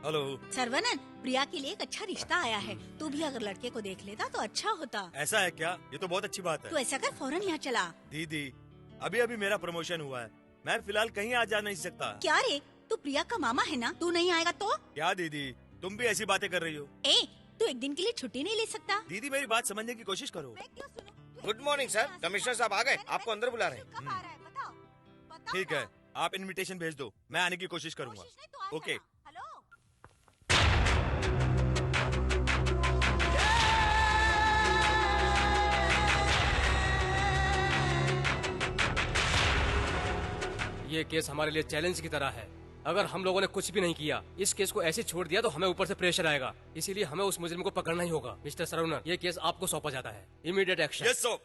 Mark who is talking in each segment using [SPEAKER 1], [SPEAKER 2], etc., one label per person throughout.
[SPEAKER 1] Hello.
[SPEAKER 2] Saravanan, प्रिया के लिए एक अच्छा रिश्ता आया है। तू भी अगर लड़के को देख लेता तो अच्छा होता।
[SPEAKER 1] ऐसा है क्या? ये तो बहुत अच्छी बात है।
[SPEAKER 2] तू ऐसा कर, फौरन यहाँ चला।
[SPEAKER 1] दीदी, अभी अभी मेरा प्रमोशन हुआ है, मैं फिलहाल कहीं आ जा नहीं सकता।
[SPEAKER 2] क्या रे, तू प्रिया का मामा है ना? तू नहीं आएगा तो?
[SPEAKER 1] क्या दीदी, तुम भी ऐसी बातें कर रही हो?
[SPEAKER 2] तू एक दिन के लिए छुट्टी नहीं ले सकता?
[SPEAKER 1] दीदी, मेरी बात समझने की कोशिश करो।
[SPEAKER 3] गुड मॉर्निंग सर, कमिश्नर साहब आ गए, आपको अंदर बुला रहे हैं।
[SPEAKER 1] ठीक है, आप इनविटेशन भेज दो, मैं आने की कोशिश करूंगा। ओके।
[SPEAKER 4] ये केस हमारे लिए चैलेंज की तरह है। अगर हम लोगों ने कुछ भी नहीं किया, इस केस को ऐसे छोड़ दिया तो हमें ऊपर से प्रेशर आएगा। इसीलिए हमें उस मुजरिम को पकड़ना ही होगा। मिस्टर सरवनन, ये केस आपको सौंपा जाता है। Immediate action.
[SPEAKER 1] Yes sir.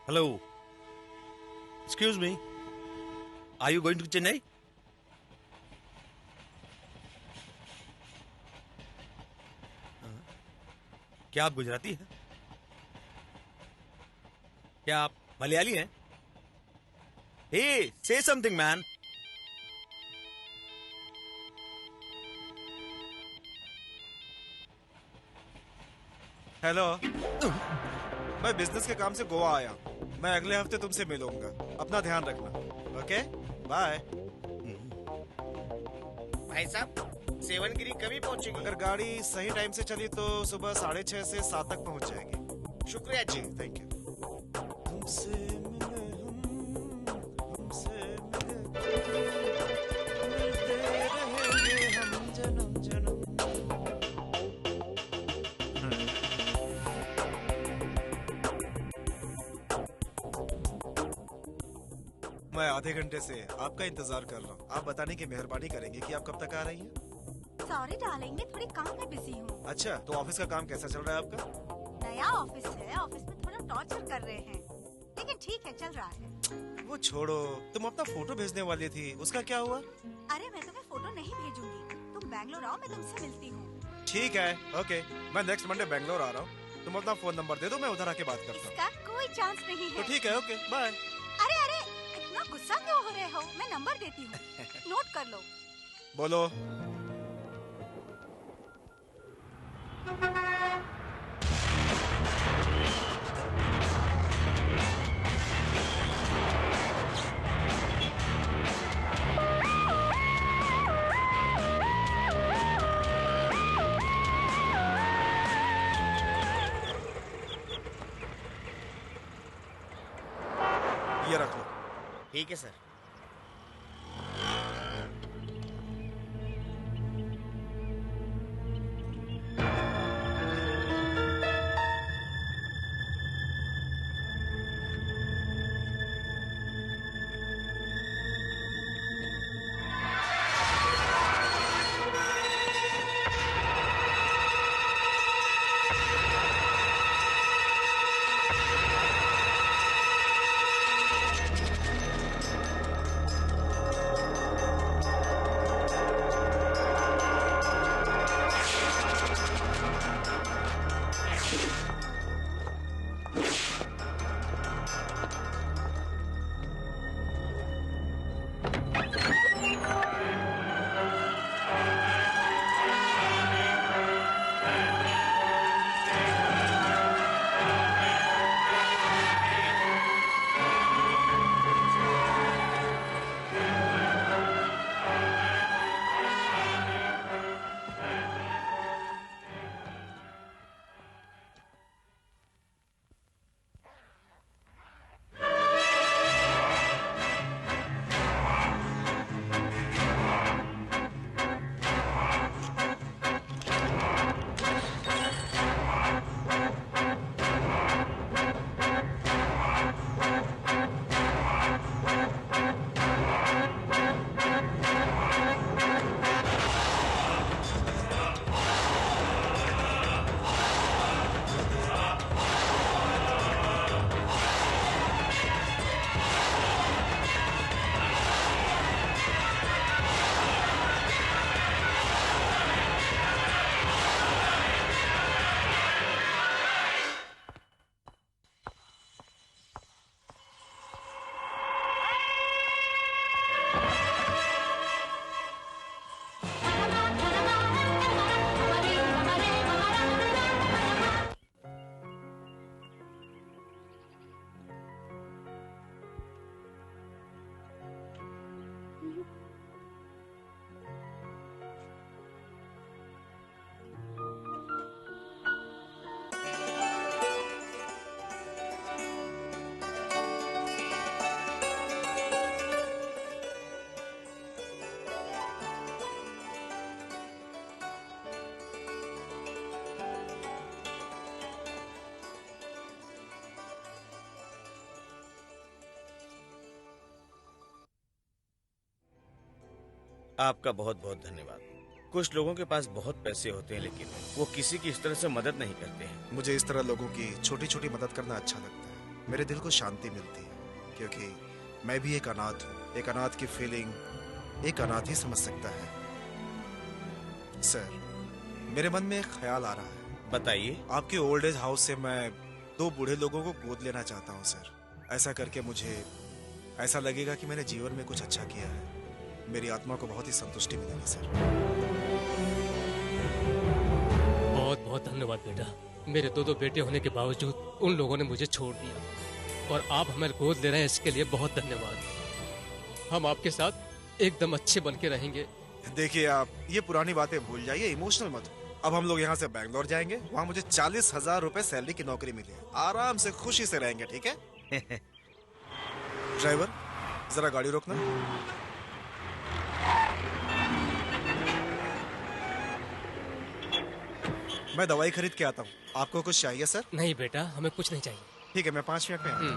[SPEAKER 1] Hello, excuse me, are you going to Chennai? क्या आप गुजराती हैं? क्या आप मलयाली हैं? हे, से समथिंग मैन।
[SPEAKER 5] हेलो, मैं बिजनेस के काम से गोवा आया हूँ। मैं अगले हफ्ते तुमसे मिलूंगा। अपना ध्यान रखना। Okay, bye.
[SPEAKER 3] भाई साहब, सेवनगिरी कभी पहुंचेगी?
[SPEAKER 5] अगर गाड़ी सही टाइम से चली तो सुबह 6:30 से 7 तक पहुंच जाएगी।
[SPEAKER 3] शुक्रिया जी,
[SPEAKER 5] थैंक यू। तुमसे मिले तुमसे मिले, मिलते रहेंगे हम जन्म जन्म। मैं आधे घंटे से आपका इंतजार कर रहा हूँ। आप बताने की मेहरबानी करेंगे कि आप कब तक आ रही हैं?
[SPEAKER 2] सॉरी डार्लिंग, मैं थोड़ी काम में बिजी हूँ।
[SPEAKER 5] अच्छा, तो ऑफिस का काम कैसा चल रहा है आपका?
[SPEAKER 2] नया ऑफिस है, ऑफिस में थोड़ा टॉर्चर कर रहे हैं, लेकिन ठीक है, चल रहा है।
[SPEAKER 5] वो छोड़ो, तुम अपना फोटो भेजने वाली थी, उसका क्या हुआ?
[SPEAKER 2] अरे मैं तुम्हें फोटो नहीं भेजूंगी, तुम बैंगलोर आओ, मैं तुमसे मिलती हूँ।
[SPEAKER 5] ठीक है, ओके। मैं नेक्स्ट मंडे बैंगलोर आ रहा हूँ। तुम अपना फोन नंबर दे दो, मैं उधर आके बात करता हूँ।
[SPEAKER 2] इसका कोई चांस नहीं है।
[SPEAKER 5] तो ठीक है, ओके, बाय।
[SPEAKER 2] अरे अरे, इतना गुस्सा क्यों हो रहे हो? मैं नंबर देती हूँ, नोट कर लो।
[SPEAKER 5] बोलो। ये रख लो।
[SPEAKER 3] ठीक है सर। आपका बहुत बहुत धन्यवाद। कुछ लोगों के पास बहुत पैसे होते हैं लेकिन वो किसी की इस तरह से मदद नहीं करते हैं।
[SPEAKER 5] मुझे इस तरह लोगों की छोटी छोटी मदद करना अच्छा लगता है। मेरे दिल को शांति मिलती है, क्योंकि मैं भी एक अनाथ हूँ। एक अनाथ की फीलिंग एक अनाथ ही समझ सकता है। सर, मेरे मन में एक ख्याल आ रहा है।
[SPEAKER 3] बताइए।
[SPEAKER 5] आपके ओल्ड एज हाउस से मैं 2 बूढ़े लोगों को गोद लेना चाहता हूँ सर। ऐसा करके मुझे ऐसा लगेगा कि मैंने जीवन में कुछ अच्छा किया है। मेरी आत्मा को बहुत ही संतुष्टि मिलेगी सर।
[SPEAKER 4] बहुत बहुत धन्यवाद बेटा। मेरे 2 बेटे होने के बावजूद उन लोगों ने मुझे छोड़ दिया और आप हमें गोद ले रहे हैं, इसके लिए बहुत धन्यवाद। हम आपके साथ एकदम अच्छे बन के रहेंगे।
[SPEAKER 5] देखिए, आप ये पुरानी बातें भूल जाइए, इमोशनल मत हो। अब हम लोग यहाँ से बैंगलोर जाएंगे, वहाँ मुझे 40,000 रुपए सैलरी की नौकरी मिली है। आराम से खुशी से रहेंगे, ठीक है? ड्राइवर, जरा गाड़ी रोकना। मैं दवाई खरीद के आता हूँ। आपको कुछ चाहिए सर?
[SPEAKER 4] नहीं बेटा, हमें कुछ नहीं चाहिए।
[SPEAKER 5] ठीक है, मैं 5 मिनट में आता हूँ।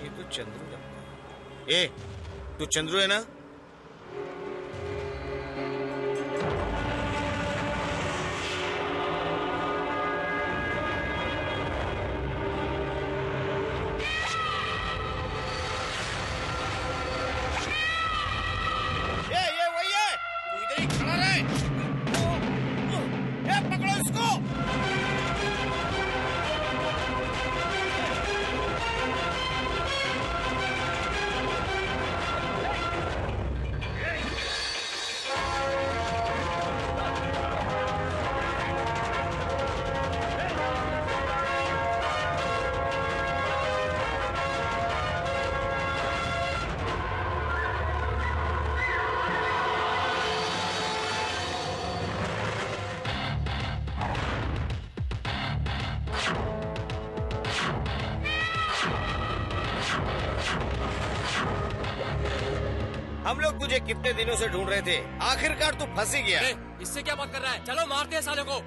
[SPEAKER 3] ये तो चंद्रू लगता है। ए, तू चंद्रू है ना? ये वही है। तू इधर ही खड़ा रहे। ए, पकड़ो इसको। हम लोग तुझे कितने दिनों से ढूंढ रहे थे, आखिरकार तू फंस ही गया।
[SPEAKER 4] अरे, इससे क्या बात कर रहा है? चलो मारते हैं साले को।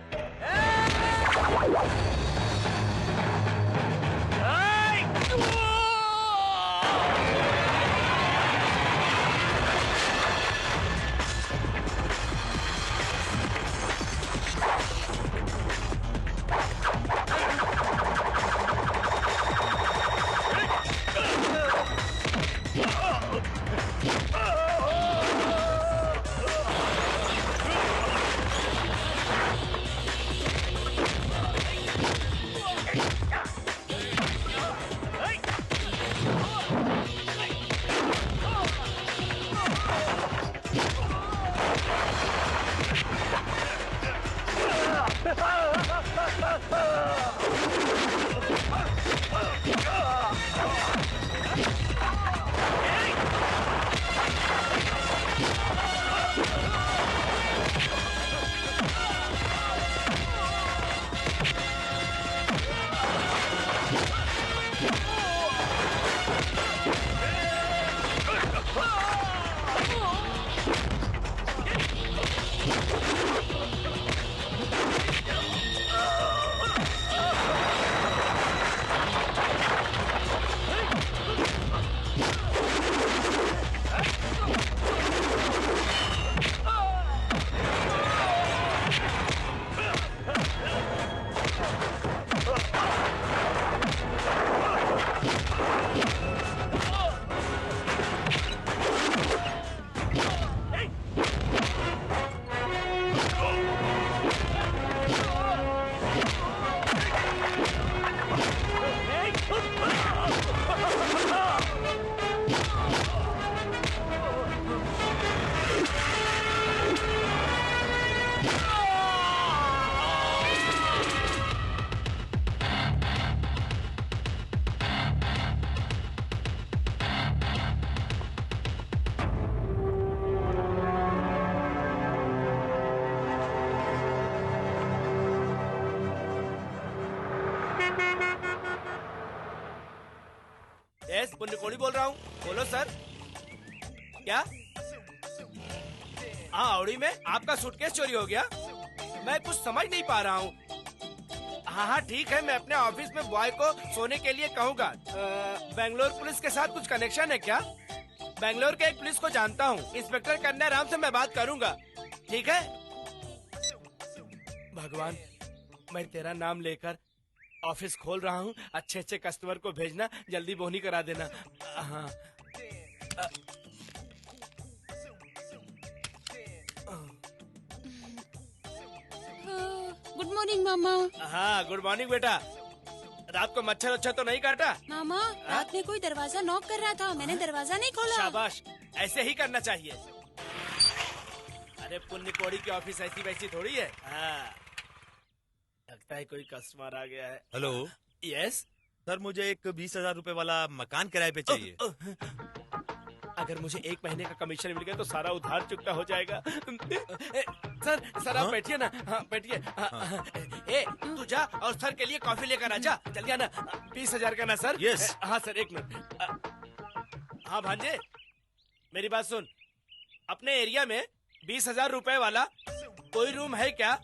[SPEAKER 3] यस, पुण्यकोड़ी बोल रहा हूँ। बोलो सर। क्या? हाँ, औड़ी में आपका सूटकेस चोरी हो गया? मैं कुछ समझ नहीं पा रहा हूँ। हाँ, ठीक है, मैं अपने ऑफिस में बॉय को सोने के लिए कहूँगा। बेंगलोर पुलिस के साथ कुछ कनेक्शन है क्या? बेंगलोर के एक पुलिस को जानता हूँ, इंस्पेक्टर कन्या राम से मैं बात करूँगा। ठीक है? भगवान, मैं तेरा नाम लेकर ऑफिस खोल रहा हूँ। अच्छे अच्छे कस्टमर को भेजना, जल्दी बोनी करा देना। हाँ।
[SPEAKER 6] गुड मॉर्निंग मामा।
[SPEAKER 3] हाँ, गुड मॉर्निंग बेटा। रात को मच्छर अच्छा तो नहीं काटा?
[SPEAKER 6] मामा, रात में कोई दरवाजा नॉक कर रहा था, मैंने दरवाजा नहीं खोला।
[SPEAKER 3] शाबाश, ऐसे ही करना चाहिए। अरे पुण्य कोड़ी की ऑफिस ऐसी वैसी थोड़ी है। हाँ, लगता है कोई कस्टमर आ गया है।
[SPEAKER 1] हेलो।
[SPEAKER 3] यस
[SPEAKER 1] सर, मुझे एक 20,000 रुपए वाला मकान किराए पे चाहिए।
[SPEAKER 3] अगर मुझे 1 महीने का कमीशन मिल गया तो सारा उधार चुकता हो जाएगा। सर आप बैठिए ना। हाँ, बैठिए। ए, तू जा और सर के लिए कॉफी लेकर आ जा। जल्दी आना। 20,000 का ना सर?
[SPEAKER 1] यस।
[SPEAKER 3] हाँ सर, 1 मिनट। हाँ भांजे, मेरी बात सुन। अपने एरिया में 20,000 रुपए वाला कोई रूम है क्या?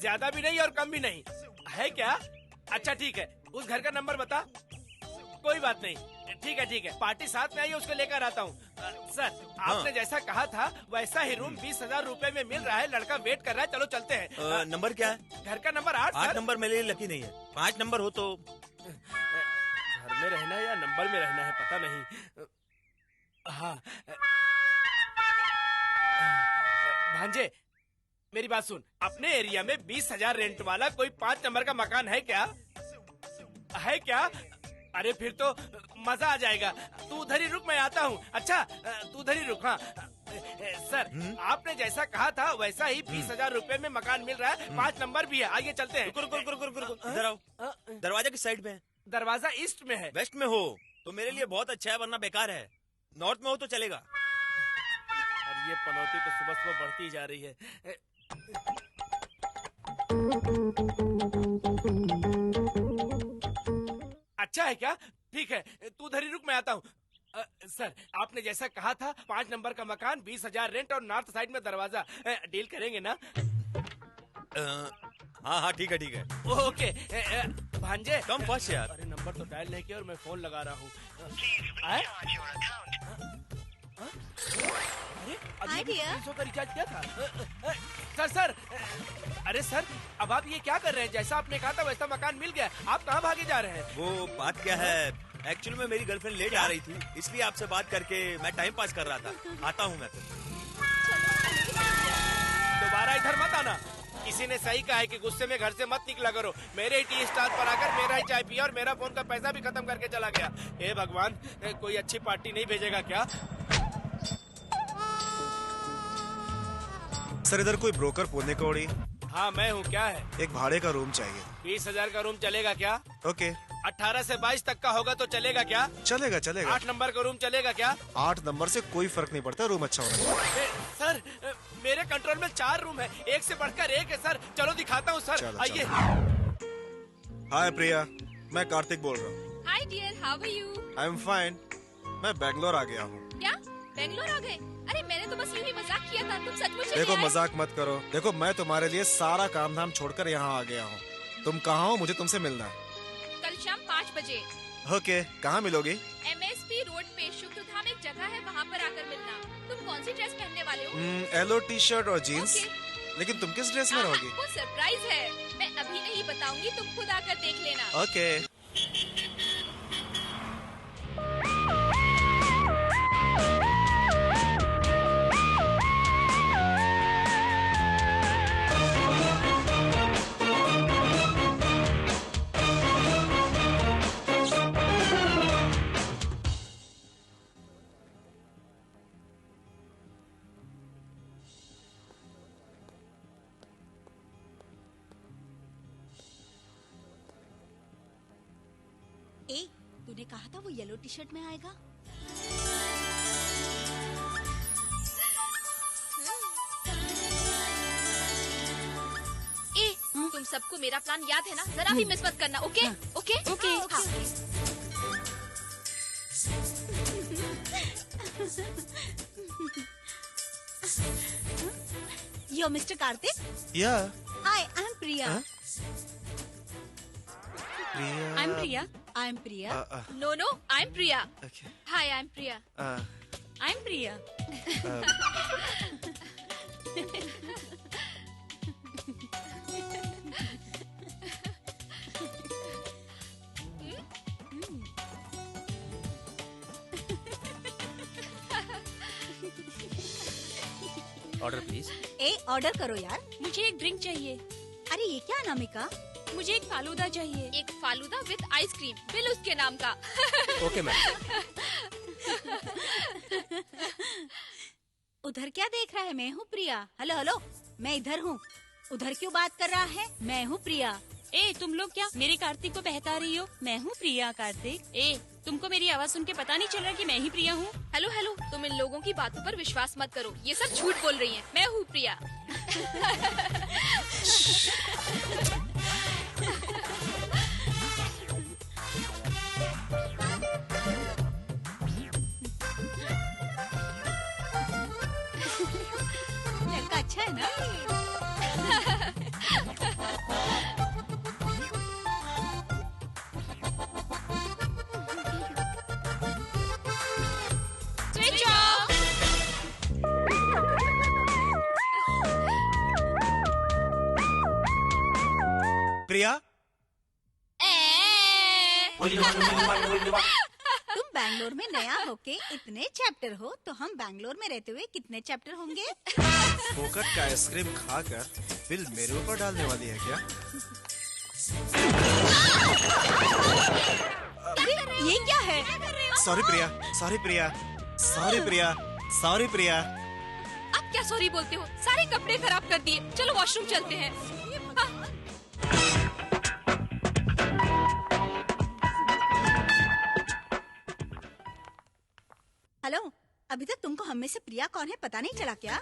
[SPEAKER 3] ज्यादा भी नहीं और कम भी नहीं, है क्या? अच्छा ठीक है, उस घर का नंबर बता। कोई बात नहीं, ठीक है, पार्टी साथ में आई, उसको लेकर आता हूँ। सर, आपने जैसा कहा था वैसा ही रूम 20,000 रुपए में मिल रहा है। लड़का वेट कर रहा है, चलो चलते हैं।
[SPEAKER 1] नंबर क्या है?
[SPEAKER 3] घर का नंबर 8।
[SPEAKER 1] 8 नंबर मेरे लिए लकी नहीं है। 5 नंबर हो तो।
[SPEAKER 3] घर में रहना है या नंबर में रहना है पता नहीं। हाँ भांजे, मेरी बात सुन। अपने एरिया में 20,000 रेंट वाला कोई 5 नंबर का मकान है क्या? है क्या? अरे फिर तो मजा आ जाएगा। तू उधर ही रुक, मैं आता हूँ। अच्छा, तू उधर ही रुक। हाँ सर, आपने जैसा कहा था वैसा ही 20,000 रुपए में मकान मिल रहा है। 5 नंबर भी है। आइए चलते हैं।
[SPEAKER 1] रुको। इधर आओ। दरवाजा किस साइड में है?
[SPEAKER 3] दरवाजा ईस्ट में है।
[SPEAKER 1] वेस्ट में हो तो मेरे लिए बहुत अच्छा है, वरना बेकार है। नॉर्थ में हो तो चलेगा।
[SPEAKER 3] और ये पनौती तो सुबह सुबह बढ़ती जा रही है। अच्छा है क्या? ठीक है, तू उधर ही रुक, मैं आता हूँ। सर, आपने जैसा कहा था 5 नंबर का मकान, 20,000 रेंट और नॉर्थ साइड में दरवाजा। डील करेंगे ना?
[SPEAKER 1] हाँ, ठीक है।
[SPEAKER 3] ओके। भांजे,
[SPEAKER 1] कम फर्स्ट यार।
[SPEAKER 3] अरे नंबर तो डायल नहीं किया और मैं फोन लगा रहा हूँ।
[SPEAKER 2] Hi, dear.
[SPEAKER 3] 300 का रिचार्ज किया था। सर, अरे सर, अब आप ये क्या कर रहे हैं? जैसा आपने कहा था वैसा मकान मिल गया, आप कहाँ भागे जा रहे हैं?
[SPEAKER 1] वो बात क्या है, एक्चुअली में मेरी गर्लफ्रेंड लेट आ रही थी, इसलिए आपसे बात करके मैं टाइम पास कर रहा था। आता हूँ मैं तो।
[SPEAKER 3] दोबारा इधर मत आना। किसी ने सही कहा है कि गुस्से में घर से मत निकला करो। मेरे ही टी स्टाल पर आकर मेरा ही चाय पिया और मेरा फोन का पैसा भी खत्म करके चला गया। हे भगवान, कोई अच्छी पार्टी नहीं भेजेगा क्या?
[SPEAKER 5] सर, इधर कोई ब्रोकर पुण्य कोड़ी?
[SPEAKER 3] हाँ मैं हूँ। क्या है?
[SPEAKER 5] एक भाड़े का रूम चाहिए।
[SPEAKER 3] 20,000 का रूम चलेगा क्या?
[SPEAKER 5] ओके।
[SPEAKER 3] 18 से 22 तक का होगा तो चलेगा क्या?
[SPEAKER 5] चलेगा।
[SPEAKER 3] 8 नंबर का रूम चलेगा क्या?
[SPEAKER 5] 8 नंबर से कोई फर्क नहीं पड़ता, रूम अच्छा होना चाहिए।
[SPEAKER 3] सर, मेरे कंट्रोल में 4 रूम है, एक से बढ़कर एक है सर। चलो दिखाता हूँ सर, आइए।
[SPEAKER 5] हाय प्रिया, मैं कार्तिक बोल रहा हूँ।
[SPEAKER 6] Hi dear, how are you?
[SPEAKER 5] I am fine. मैं बैंगलोर आ गया हूँ।
[SPEAKER 6] क्या बेंगलोर आ गए? अरे मैंने तो बस यूं ही मजाक किया था, तुम सचमुच ही
[SPEAKER 5] देखो
[SPEAKER 6] आए?
[SPEAKER 5] मजाक मत करो। देखो, मैं तुम्हारे लिए सारा काम धाम छोड़कर यहाँ आ गया हूँ। तुम कहाँ हो? मुझे तुमसे मिलना है।
[SPEAKER 6] कल शाम 5 बजे
[SPEAKER 5] ओके, कहाँ मिलोगी?
[SPEAKER 6] MSP रोड पे शुक्रधाम एक जगह है, वहाँ पर आकर मिलना। तुम कौन सी ड्रेस पहनने वाले हो?
[SPEAKER 5] येलो टी शर्ट और जीन्स।
[SPEAKER 6] ओके।
[SPEAKER 5] लेकिन तुम किस ड्रेस में रहोगी?
[SPEAKER 6] वो सरप्राइज है, मैं अभी नहीं बताऊंगी, तुम खुद आकर देख लेना।
[SPEAKER 5] ओके।
[SPEAKER 2] ए, तूने कहा था वो येलो टी शर्ट में आएगा।
[SPEAKER 6] ए, तुम सबको मेरा प्लान याद है ना? जरा भी मिस मत करना, ओके? ओके?
[SPEAKER 2] ओके।
[SPEAKER 6] हाँ।
[SPEAKER 2] यो Mr Kartik,
[SPEAKER 5] yeah
[SPEAKER 2] hi, I am Priya.
[SPEAKER 5] Priya.
[SPEAKER 6] I am Priya.
[SPEAKER 2] I am Priya.
[SPEAKER 6] No no, I am Priya.
[SPEAKER 5] Okay.
[SPEAKER 6] Hi, I am Priya.
[SPEAKER 2] I am Priya.
[SPEAKER 1] Order please.
[SPEAKER 2] ए, ऑर्डर करो यार।
[SPEAKER 6] मुझे एक ड्रिंक चाहिए।
[SPEAKER 2] अरे ये क्या अनामिका?
[SPEAKER 6] मुझे एक फालूदा चाहिए। एक फालूदा विद आइसक्रीम, बिल उसके नाम का।
[SPEAKER 1] Okay ma'am.
[SPEAKER 2] उधर क्या देख रहा है? मैं हूँ प्रिया। हेलो हेलो, मैं इधर हूँ। उधर क्यों बात कर रहा है? मैं हूँ प्रिया।
[SPEAKER 7] ए, तुम लोग क्या मेरे कार्तिक को बहका रही हो? मैं हूँ प्रिया। कार्तिक, ए, तुमको मेरी आवाज सुन के पता नहीं चल रहा कि मैं ही प्रिया हूँ?
[SPEAKER 6] हेलो हेलो, तुम इन लोगों की बातों पर विश्वास मत करो, ये सब झूठ बोल रही हैं। मैं हूँ प्रिया।
[SPEAKER 2] लड़का अच्छा है ना?
[SPEAKER 6] Switch off.
[SPEAKER 5] प्रिया,
[SPEAKER 2] तुम बैंगलोर में नया होके इतने चैप्टर हो, तो हम बैंगलोर में रहते हुए कितने चैप्टर होंगे?
[SPEAKER 5] फोकट का आइसक्रीम खाकर बिल मेरे ऊपर डालने वाली है क्या?
[SPEAKER 2] ये क्या है?
[SPEAKER 5] सॉरी प्रिया, सॉरी प्रिया, सॉरी प्रिया, सॉरी प्रिया।
[SPEAKER 6] आप क्या सॉरी बोलते हो? सारे कपड़े खराब कर दिए। चलो वॉशरूम चलते हैं। हाँ।
[SPEAKER 2] हेलो, अभी तक तुमको हम में से प्रिया कौन है पता नहीं चला क्या?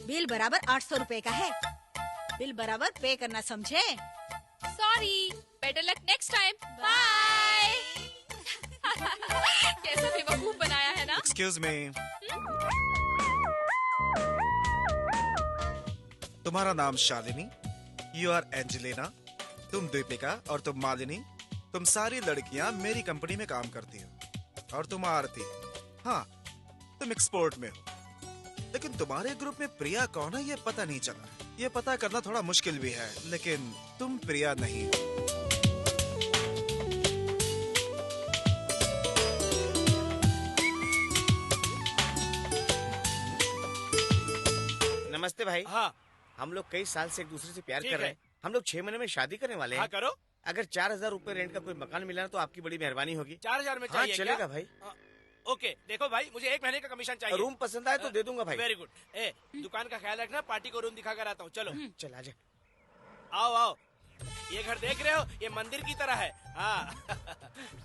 [SPEAKER 2] बिल बराबर 800 रुपए का है। बिल बराबर पे करना, समझे?
[SPEAKER 6] Sorry, better luck next time. Bye. कैसा बेवकूफ बनाया है ना?
[SPEAKER 5] एक्सक्यूज मी, तुम्हारा नाम शालिनी, यू आर एंजेलिना, तुम दीपिका और तुम मालिनी। तुम सारी लड़कियां मेरी कंपनी में काम करती हो। और तुम आरती, हाँ तुम एक्सपोर्ट में हो। लेकिन तुम्हारे ग्रुप में प्रिया कौन है ये पता नहीं चला। ये पता करना थोड़ा मुश्किल भी है, लेकिन तुम प्रिया नहीं हो।
[SPEAKER 8] नमस्ते भाई।
[SPEAKER 3] हाँ
[SPEAKER 8] हम लोग कई साल से एक दूसरे से प्यार
[SPEAKER 3] ठीक
[SPEAKER 8] कर रहे
[SPEAKER 3] है।
[SPEAKER 8] हैं। हम लोग 6 महीने में शादी करने वाले
[SPEAKER 3] हाँ
[SPEAKER 8] हैं।
[SPEAKER 3] करो।
[SPEAKER 8] अगर 4,000 रूपए रेंट का कोई मकान मिला ना तो आपकी बड़ी मेहरबानी होगी।
[SPEAKER 3] 4,000 में
[SPEAKER 8] हाँ
[SPEAKER 3] चाहिए
[SPEAKER 8] चलेगा
[SPEAKER 3] क्या?
[SPEAKER 8] भाई।
[SPEAKER 3] हाँ, ओके, देखो भाई, मुझे 1 महीने का कमीशन चाहिए।
[SPEAKER 8] रूम पसंद आए तो दे दूंगा भाई।
[SPEAKER 3] Very good. ए, दुकान का ख्याल रखना, पार्टी को रूम दिखा कर आता हूँ। चलो
[SPEAKER 8] चल आजा।
[SPEAKER 3] आओ आओ। ये घर देख रहे हो? ये मंदिर की तरह है। हाँ।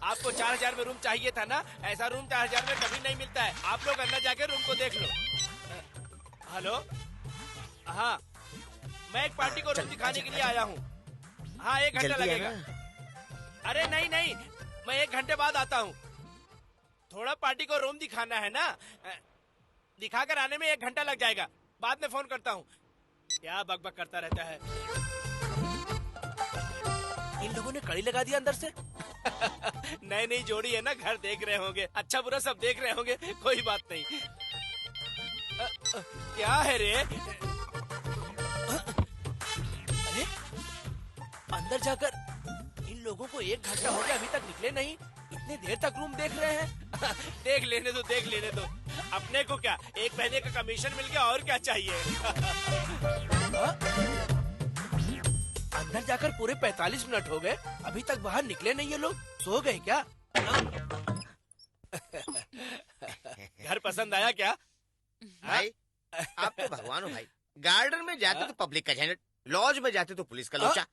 [SPEAKER 3] आपको 4,000 में रूम चाहिए था ना? ऐसा रूम 4,000 में कभी नहीं मिलता है। आप लोग अंदर जाके रूम को देख लो। हेलो, हाँ, मैं एक पार्टी को रूम दिखाने के लिए आया हूँ। हाँ, 1 घंटा
[SPEAKER 8] जल्दी
[SPEAKER 3] लगेगा।
[SPEAKER 8] आना।
[SPEAKER 3] अरे नहीं नहीं, मैं 1 घंटे बाद आता हूँ। थोड़ा पार्टी को रूम दिखाना है ना, दिखा कर आने में 1 घंटा लग जाएगा। बाद में फोन करता हूँ। क्या बकबक करता रहता है। इन लोगों ने कड़ी लगा दिया अंदर से। नई नई जोड़ी है ना, घर देख रहे होंगे, अच्छा बुरा सब देख रहे होंगे, कोई बात नहीं। क्या है रे? अरे अंदर जाकर इन लोगों को 1 घंटा हो गया, अभी तक निकले नहीं। इतने देर तक रूम देख रहे हैं। देख लेने दो, देख लेने दो। अपने को क्या 1 महीने का कमीशन मिल गया, और क्या चाहिए। अंदर जाकर पूरे 45 मिनट हो गए, अभी तक बाहर निकले नहीं ये लोग। सो गए क्या? घर पसंद आया क्या?
[SPEAKER 8] भाई आप तो भगवान हो भाई। गार्डन में जाते तो पब्लिक का झंझट, लॉज में जाते तो पुलिस का लोचा।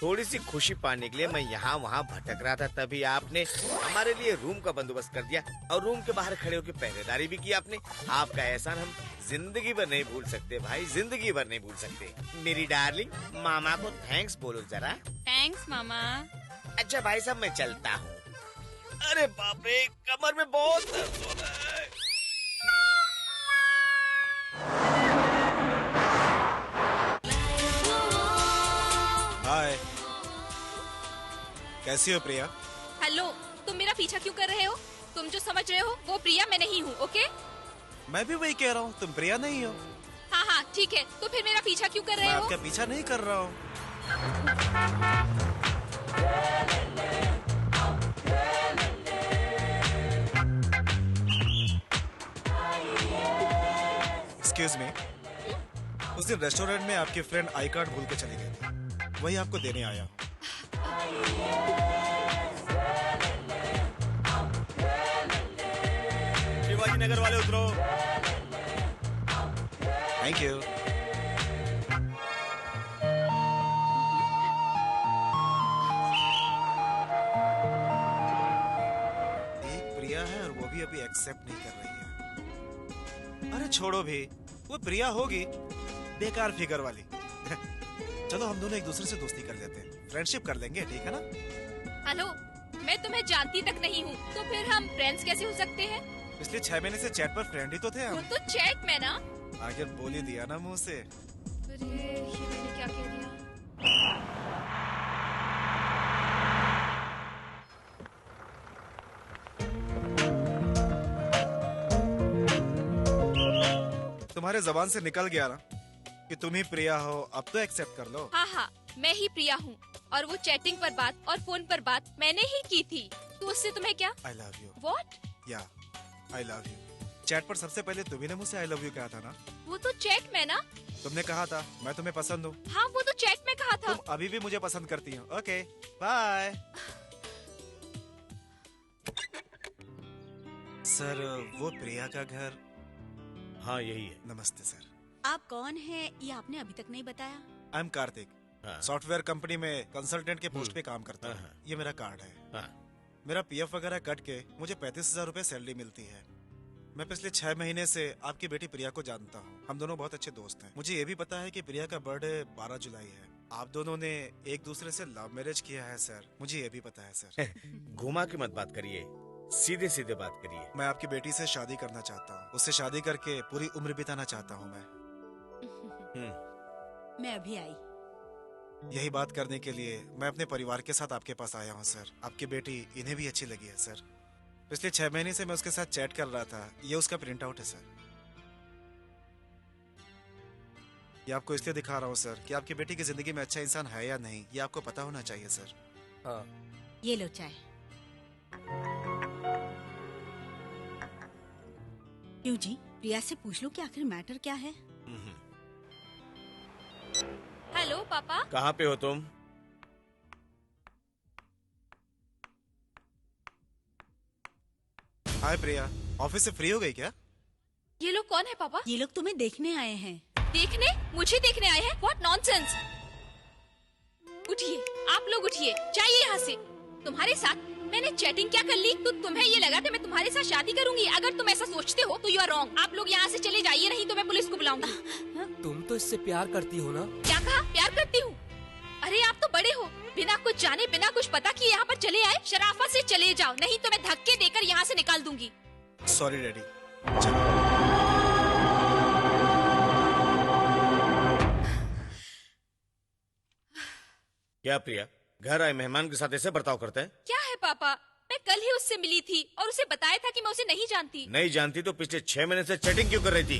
[SPEAKER 8] थोड़ी सी खुशी पाने के लिए मैं यहाँ वहाँ भटक रहा था, तभी आपने हमारे लिए रूम का बंदोबस्त कर दिया और रूम के बाहर खड़े होकर पहरेदारी भी की आपने। आपका एहसान हम जिंदगी भर नहीं भूल सकते भाई, जिंदगी भर नहीं भूल सकते। मेरी डार्लिंग, मामा को थैंक्स बोलो जरा।
[SPEAKER 7] थैंक्स मामा।
[SPEAKER 8] अच्छा भाई साहब, मैं चलता हूँ। अरे बाप रे, कमर में बहुत दर्द हो रहा है।
[SPEAKER 5] हाय, कैसी हो प्रिया?
[SPEAKER 6] हेलो, तुम मेरा पीछा क्यों कर रहे हो? तुम जो समझ रहे हो वो प्रिया मैं नहीं हूँ, ओके?
[SPEAKER 5] मैं भी वही कह रहा हूँ, तुम प्रिया नहीं हो।
[SPEAKER 6] हाँ हाँ ठीक है, तो फिर मेरा पीछा क्यों कर
[SPEAKER 5] मैं
[SPEAKER 6] रहे हो?
[SPEAKER 5] आपका पीछा नहीं कर रहा हूँ। एक्सक्यूज मी, उस दिन रेस्टोरेंट में आपकी फ्रेंड आई कार्ड भूल के चली गई थी, वही आपको देने आया हूँ।
[SPEAKER 1] शिवाजी नगर वाले उतरो।
[SPEAKER 5] Thank you. एक प्रिया है और वो भी अभी एक्सेप्ट नहीं कर रही है। अरे छोड़ो भी, वो प्रिया होगी, बेकार फिगर वाली। चलो हम दोनों एक दूसरे से दोस्ती कर लेते हैं, फ्रेंडशिप कर लेंगे, ठीक है ना?
[SPEAKER 6] हेलो, मैं तुम्हें जानती तक नहीं हूँ, तो फिर हम फ्रेंड्स कैसे हो सकते हैं?
[SPEAKER 5] पिछले 6 महीने से चैट पर फ्रेंड ही तो थे
[SPEAKER 6] वो
[SPEAKER 5] हम।
[SPEAKER 6] तो चैट में ना।
[SPEAKER 5] आखिर बोल ही दिया ना मुंह से।
[SPEAKER 6] अरे ये मैंने क्या कह दिया?
[SPEAKER 5] तुम्हारे जबान से निकल गया ना कि तुम ही प्रिया हो, अब तो एक्सेप्ट कर लो।
[SPEAKER 6] हाँ हाँ, मैं ही प्रिया हूँ और वो चैटिंग पर बात और फोन पर बात मैंने ही की थी, तो उससे तुम्हें क्या?
[SPEAKER 5] I love you.
[SPEAKER 6] व्हाट?
[SPEAKER 5] या आई लव यू। चैट पर सबसे पहले तुम्ही ने मुझसे आई लव यू कहा था ना?
[SPEAKER 6] वो तो चैट में ना।
[SPEAKER 5] तुमने कहा था मैं तुम्हें पसंद हूँ।
[SPEAKER 6] हाँ वो तो चैट में कहा था।
[SPEAKER 5] तुम अभी भी मुझे पसंद करती हो। Okay bye. सर वो प्रिया का घर।
[SPEAKER 8] हाँ यही है।
[SPEAKER 5] नमस्ते सर।
[SPEAKER 2] आप कौन हैं ये आपने अभी तक नहीं बताया।
[SPEAKER 5] आई एम कार्तिक,
[SPEAKER 8] हाँ।
[SPEAKER 5] सॉफ्टवेयर कंपनी में कंसल्टेंट के पोस्ट पे काम करता हूँ।
[SPEAKER 8] हाँ।
[SPEAKER 5] ये मेरा कार्ड है।
[SPEAKER 8] हाँ।
[SPEAKER 5] मेरा पीएफ वगैरह कट के मुझे 35,000 रुपए सैलरी मिलती है। मैं पिछले 6 महीने से आपकी बेटी प्रिया को जानता हूँ, हम दोनों बहुत अच्छे दोस्त हैं। मुझे ये भी पता है कि प्रिया का बर्थडे 12 जुलाई है। आप दोनों ने एक दूसरे से लव मैरिज किया है सर, मुझे ये भी पता है सर।
[SPEAKER 8] घुमा के मत बात करिए, सीधे सीधे बात करिए।
[SPEAKER 5] मैं आपकी बेटी से शादी करना चाहता हूँ, उससे शादी करके पूरी उम्र बिताना चाहता हूँ मैं।
[SPEAKER 2] मैं अभी आई।
[SPEAKER 5] यही बात करने के लिए मैं अपने परिवार के साथ आपके पास आया हूँ सर। आपकी बेटी इन्हें भी अच्छी लगी है सर। पिछले 6 महीने से मैं उसके साथ चैट कर रहा था, ये उसका प्रिंट आउट है सर। ये आपको इसलिए दिखा रहा हूँ सर कि आपकी बेटी की जिंदगी में अच्छा इंसान है या नहीं, ये आपको पता होना चाहिए सर।
[SPEAKER 4] हाँ।
[SPEAKER 2] ये लो चाय। क्यों जी, प्रिया से पूछ लो कि आखिर मैटर क्या है।
[SPEAKER 6] हेलो पापा।
[SPEAKER 8] कहाँ पे हो तुम?
[SPEAKER 5] हाय प्रिया, ऑफिस से फ्री हो गई क्या?
[SPEAKER 6] ये लोग कौन है पापा?
[SPEAKER 2] ये लोग तुम्हें देखने आए हैं।
[SPEAKER 6] देखने? मुझे देखने आए हैं? What nonsense. उठिए, आप लोग उठिए, जाइए यहाँ से। तुम्हारे साथ मैंने चैटिंग क्या कर ली तो तुम्हें ये लगा कि मैं तुम्हारे साथ शादी करूंगी? अगर तुम ऐसा सोचते हो तो यू आर रॉन्ग। आप लोग यहाँ से चले जाइए, नहीं तो मैं पुलिस को बुलाऊंगी।
[SPEAKER 4] तुम तो इससे प्यार करती हो ना?
[SPEAKER 6] क्या कहा? प्यार करती हूँ? अरे आप तो बड़े हो, बिना कुछ जाने बिना कुछ पता किए यहाँ पर चले आए। शराफत से चले जाओ, नहीं तो मैं धक्के देकर यहाँ से निकाल दूंगी।
[SPEAKER 5] सॉरी डैडी, चलो।
[SPEAKER 8] क्या प्रिया, घर आए मेहमान के साथ ऐसे बर्ताव करते हैं?
[SPEAKER 6] क्या है पापा, मैं कल ही उससे मिली थी और उसे बताया था कि मैं उसे नहीं जानती।
[SPEAKER 8] नहीं जानती तो पिछले 6 महीने से चैटिंग क्यों कर रही थी?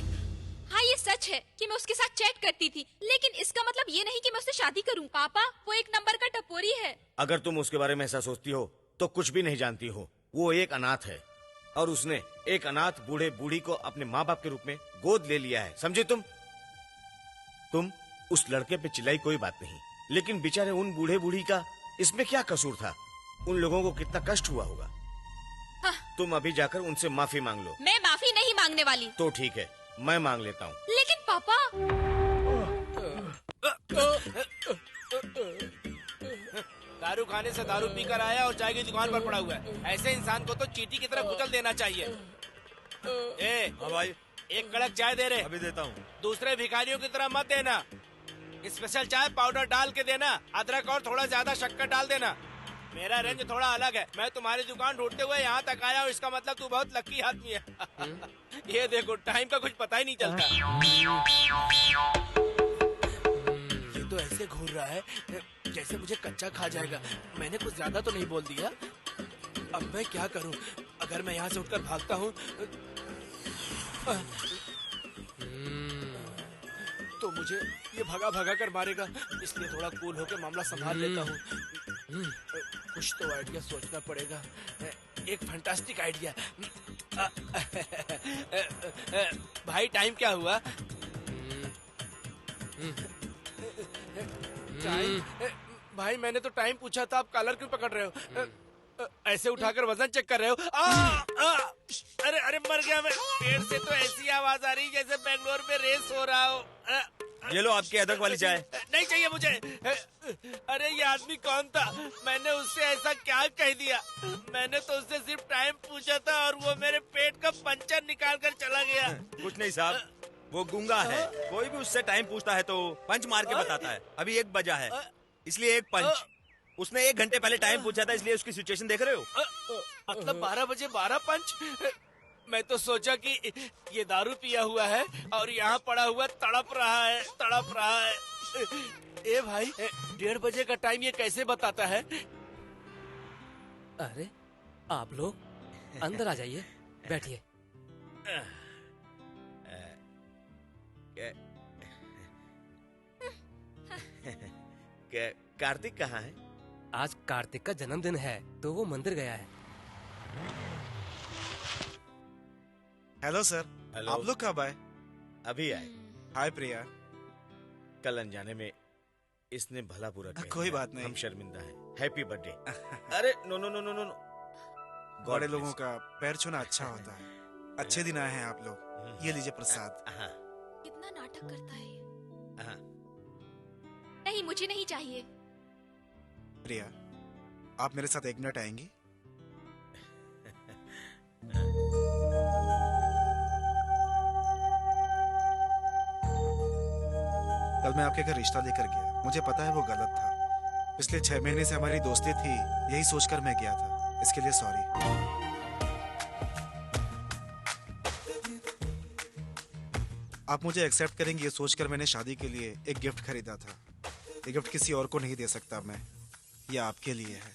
[SPEAKER 6] हाँ ये सच है कि मैं उसके साथ चैट करती थी, लेकिन इसका मतलब ये नहीं कि मैं उससे शादी करूं। पापा वो एक नंबर का टपोरी है।
[SPEAKER 8] अगर तुम उसके बारे में ऐसा सोचती हो तो कुछ भी नहीं जानती हो। वो एक अनाथ है और उसने एक अनाथ बूढ़े बूढ़ी को अपने माँ बाप के रूप में गोद ले लिया है, समझे तुम उस लड़के पे चिल्लाई कोई बात नहीं, लेकिन बेचारे उन बूढ़े बूढ़ी का इसमें क्या कसूर था? उन लोगों को कितना कष्ट हुआ होगा।
[SPEAKER 6] हाँ।
[SPEAKER 8] तुम अभी जाकर उनसे माफी मांग लो।
[SPEAKER 6] मैं माफी नहीं मांगने वाली।
[SPEAKER 8] तो ठीक है, मैं मांग लेता हूँ।
[SPEAKER 6] लेकिन पापा।
[SPEAKER 3] दारू खाने से दारू पीकर आया और चाय की दुकान पर पड़ा हुआ है। ऐसे इंसान को तो चींटी की तरह कुचल देना चाहिए।
[SPEAKER 1] हाँ भाई,
[SPEAKER 3] एक कड़क चाय दे रहे।
[SPEAKER 1] अभी देता हूँ।
[SPEAKER 3] दूसरे भिखारियों की तरह मत देना। स्पेशल चाय पाउडर डाल के देना, अदरक और थोड़ा ज्यादा शक्कर डाल देना। मेरा रेंज थोड़ा अलग है। मैं तुम्हारी दुकान ढूंढते हुए यहाँ तक आया हूँ, इसका मतलब तू बहुत लकी आदमी है। ये देखो, टाइम का कुछ पता ही नहीं चलता। ये तो ऐसे घूर रहा है जैसे मुझे कच्चा खा जाएगा। मैंने कुछ ज्यादा तो नहीं बोल दिया? अब मैं क्या करूँ? अगर मैं यहाँ से उठकर भागता हूँ तो मुझे ये भगा भगा कर मारेगा, इसलिए थोड़ा कूल होकर मामला संभाल लेता हूँ। कुछ तो आइडिया सोचना पड़ेगा। एक फैंटास्टिक आइडिया। भाई टाइम क्या हुआ? टाइम? भाई मैंने तो टाइम पूछा था, आप कॉलर क्यों पकड़ रहे हो? ऐसे उठाकर वजन चेक कर रहे हो? अरे अरे मर गया मैं। पेड़ से तो ऐसी आवाज आ रही जैसे बेंगलोर में रेस हो रहा हो।
[SPEAKER 1] ये लो आपकी अदरक वाली चाय।
[SPEAKER 3] नहीं चाहिए मुझे। अरे ये आदमी कौन था? मैंने उससे ऐसा क्या कह दिया? मैंने तो उससे सिर्फ टाइम पूछा था और वो मेरे पेट का पंचर निकाल कर चला गया।
[SPEAKER 1] कुछ नहीं साहब, वो गूंगा है। कोई भी उससे टाइम पूछता है तो पंच मार के बताता है। अभी 1 बजा है, इसलिए 1 पंच। उसने 1 घंटे पहले टाइम पूछा था, इसलिए उसकी सिचुएशन देख रहे हो?
[SPEAKER 3] मतलब 12 बजे 12 पंच? मैं तो सोचा कि ये दारू पिया हुआ है और यहाँ पड़ा हुआ तड़प रहा है। ए भाई, 1:30 बजे का टाइम ये कैसे बताता है?
[SPEAKER 4] अरे आप लोग अंदर आ जाइए, बैठिए।
[SPEAKER 8] कार्तिक कहाँ है?
[SPEAKER 4] आज कार्तिक का जन्मदिन है तो वो मंदिर गया है।
[SPEAKER 5] Hello sir.
[SPEAKER 8] हेलो।
[SPEAKER 5] आप लोग कब आए?
[SPEAKER 8] अभी आए।
[SPEAKER 5] हाय प्रिया।
[SPEAKER 8] कल अनजाने में इसने भला बुरा कह
[SPEAKER 5] कोई
[SPEAKER 8] दिया।
[SPEAKER 5] बात नहीं।
[SPEAKER 8] हम शर्मिंदा हैं। Happy birthday. अरे no no no no no.
[SPEAKER 5] बड़े लोगों का पैर छूना अच्छा होता है। अच्छे दिन आए हैं आप लोग। ये लीजिए प्रसाद।
[SPEAKER 6] कितना नाटक करता है ये।
[SPEAKER 8] हाँ।
[SPEAKER 6] नहीं, मुझे नहीं चाहिए।
[SPEAKER 5] प्रिया, आप मेरे साथ 1 मिनट आएंगी? कल मैं आपके घर रिश्ता लेकर गया। मुझे पता है वो गलत था। पिछले 6 महीने से हमारी दोस्ती थी, यही सोचकर मैं गया था। इसके लिए सॉरी। आप मुझे एक्सेप्ट करेंगे ये सोचकर मैंने शादी के लिए एक गिफ्ट खरीदा था। ये गिफ्ट किसी और को नहीं दे सकता मैं। ये आपके लिए है।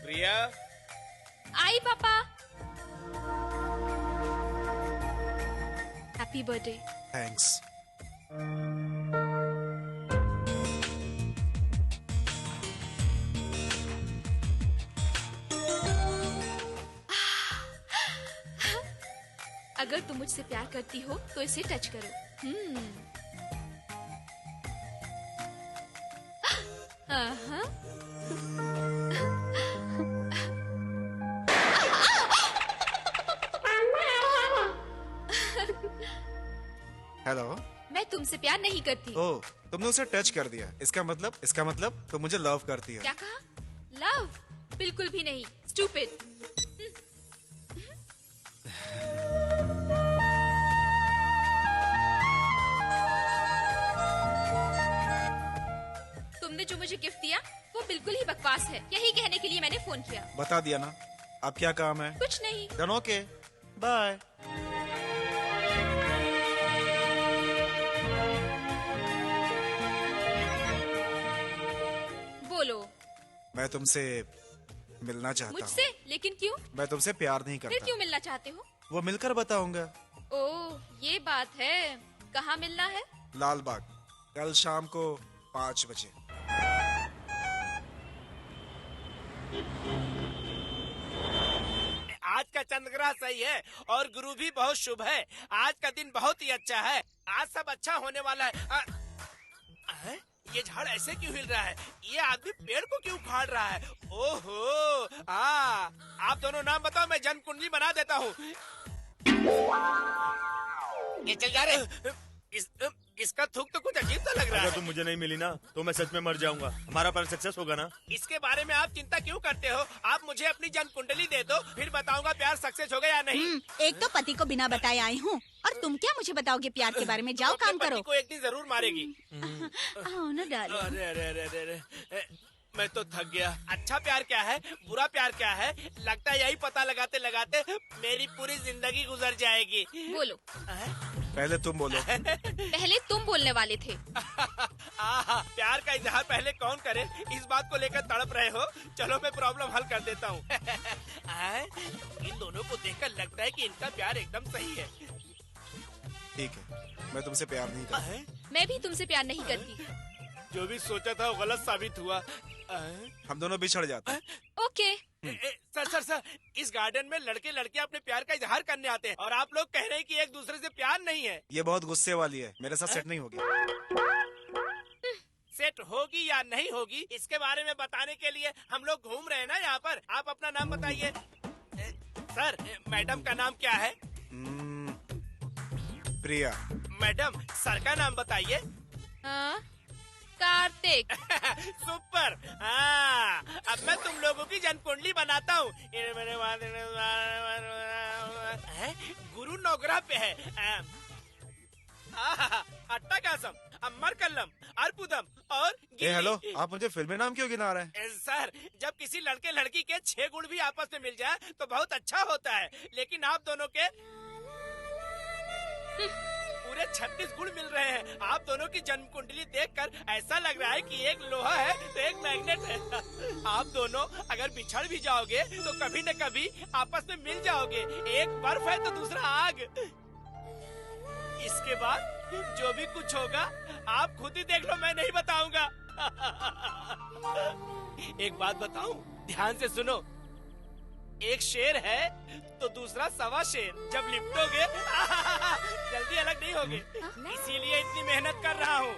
[SPEAKER 8] प्रिया।
[SPEAKER 6] आई पापा। Happy birthday.
[SPEAKER 5] थैंक्स।
[SPEAKER 6] अगर तुम मुझसे प्यार करती हो तो इसे टच करो।
[SPEAKER 5] हेलो।
[SPEAKER 6] मैं तुमसे प्यार नहीं करती।
[SPEAKER 5] ओह, तुमने उसे टच कर दिया। इसका मतलब तुम मुझे लव करती हो।
[SPEAKER 6] क्या कहा? लव? बिल्कुल भी नहीं। स्टूपिड। तुमने जो मुझे गिफ्ट दिया वो बिल्कुल ही बकवास है। यही कहने के लिए मैंने फोन किया।
[SPEAKER 5] बता दिया ना। अब क्या काम है?
[SPEAKER 6] कुछ नहीं।
[SPEAKER 5] डन। Okay, bye.
[SPEAKER 6] बोलो।
[SPEAKER 5] मैं तुमसे मिलना चाहता हूँ।
[SPEAKER 6] मुझसे? लेकिन क्यों?
[SPEAKER 5] मैं तुमसे प्यार नहीं
[SPEAKER 6] फिर
[SPEAKER 5] करता।
[SPEAKER 6] क्यों मिलना चाहते हो?
[SPEAKER 5] वो मिलकर बताऊंगा।
[SPEAKER 6] ओह, ये बात है। कहाँ मिलना है?
[SPEAKER 5] लाल बाग, कल शाम को 5 बजे।
[SPEAKER 3] आज का चंद्रग्रह सही है और गुरु भी बहुत शुभ है। आज का दिन बहुत ही अच्छा है। आज सब अच्छा होने वाला है। ये झाड़ ऐसे क्यों हिल रहा है? ये आदमी पेड़ को क्यों उखाड़ रहा है? ओहो, आप दोनों नाम बताओ, मैं जन्म कुंडली बना देता हूँ। ये चल जा रहे। इसका थूक तो कुछ अजीब सा लग रहा
[SPEAKER 1] अगर
[SPEAKER 3] है।
[SPEAKER 1] तुम मुझे नहीं मिली ना तो मैं सच में मर जाऊंगा। हमारा प्लान सक्सेस होगा ना?
[SPEAKER 3] इसके बारे में आप चिंता क्यों करते हो? आप मुझे अपनी जन्म कुंडली दे दो, फिर बताऊंगा प्यार सक्सेस होगा या नहीं।
[SPEAKER 2] एक तो पति को बिना बताए आई हूँ और तुम क्या मुझे बताओगे प्यार के बारे में? जाओ
[SPEAKER 3] अपने
[SPEAKER 2] काम
[SPEAKER 3] पति
[SPEAKER 2] करो।
[SPEAKER 3] को एक दिन जरूर मारेगी।
[SPEAKER 2] आओ ना डालो।
[SPEAKER 3] अरे अरे अरे अरे अरे, मैं तो थक गया। अच्छा प्यार क्या है, बुरा प्यार क्या है, लगता है यही पता लगाते लगाते मेरी पूरी जिंदगी गुजर जाएगी।
[SPEAKER 6] बोलो।
[SPEAKER 5] पहले तुम बोलो।
[SPEAKER 6] पहले तुम बोलने वाले थे।
[SPEAKER 3] आहा, प्यार का इजहार पहले कौन करे, इस बात को लेकर तड़प रहे हो। चलो मैं प्रॉब्लम हल कर देता हूँ। इन दोनों को देखकर लगता है कि इनका प्यार एकदम सही है।
[SPEAKER 5] ठीक है, मैं तुमसे प्यार नहीं करता।
[SPEAKER 6] मैं भी तुमसे प्यार नहीं करती।
[SPEAKER 3] जो भी सोचा था वो गलत साबित हुआ।
[SPEAKER 5] हम दोनों बिछड़ जाते हैं।
[SPEAKER 6] ओके।
[SPEAKER 3] सर सर सर, इस गार्डन में लड़के लड़कियां अपने प्यार का इजहार करने आते हैं और आप लोग कह रहे हैं कि एक दूसरे से प्यार नहीं है।
[SPEAKER 5] ये बहुत गुस्से वाली है, मेरे साथ सेट नहीं होगी।
[SPEAKER 3] सेट होगी या नहीं होगी इसके बारे में बताने के लिए हम लोग घूम रहे हैं ना यहाँ पर। आप अपना नाम बताइए। सर, मैडम का नाम क्या है?
[SPEAKER 5] प्रिया।
[SPEAKER 3] मैडम, सर का नाम बताइए।
[SPEAKER 6] कार्तिक।
[SPEAKER 3] सुपर। हाँ, अब मैं तुम लोगों की जन्म कुंडली बनाता हूँ। गुरु नौगरा पे है। अट्टा कासम, अम्मर कल्लम, अर्पुदम और गिल्ली।
[SPEAKER 5] हेलो, आप मुझे फिल्मी नाम क्यों गिना रहे हैं?
[SPEAKER 3] सर, जब किसी लड़के लड़की के 6 गुण भी आपस में मिल जाए तो बहुत अच्छा होता है, लेकिन आप दोनों के पूरे 36 गुण मिल रहे हैं। आप दोनों की जन्म कुंडली देखकर ऐसा लग रहा है कि एक लोहा है तो एक मैग्नेट है। आप दोनों अगर बिछड़ भी जाओगे तो कभी न कभी आपस में मिल जाओगे। एक बर्फ है तो दूसरा आग। इसके बाद जो भी कुछ होगा आप खुद ही देख लो, मैं नहीं बताऊंगा। एक बात बताऊं, ध्यान से सुनो। एक शेर है तो दूसरा सवा शेर। जब लिपटोगे जल्दी अलग नहीं होगे, इसीलिए इतनी मेहनत कर रहा हूँ।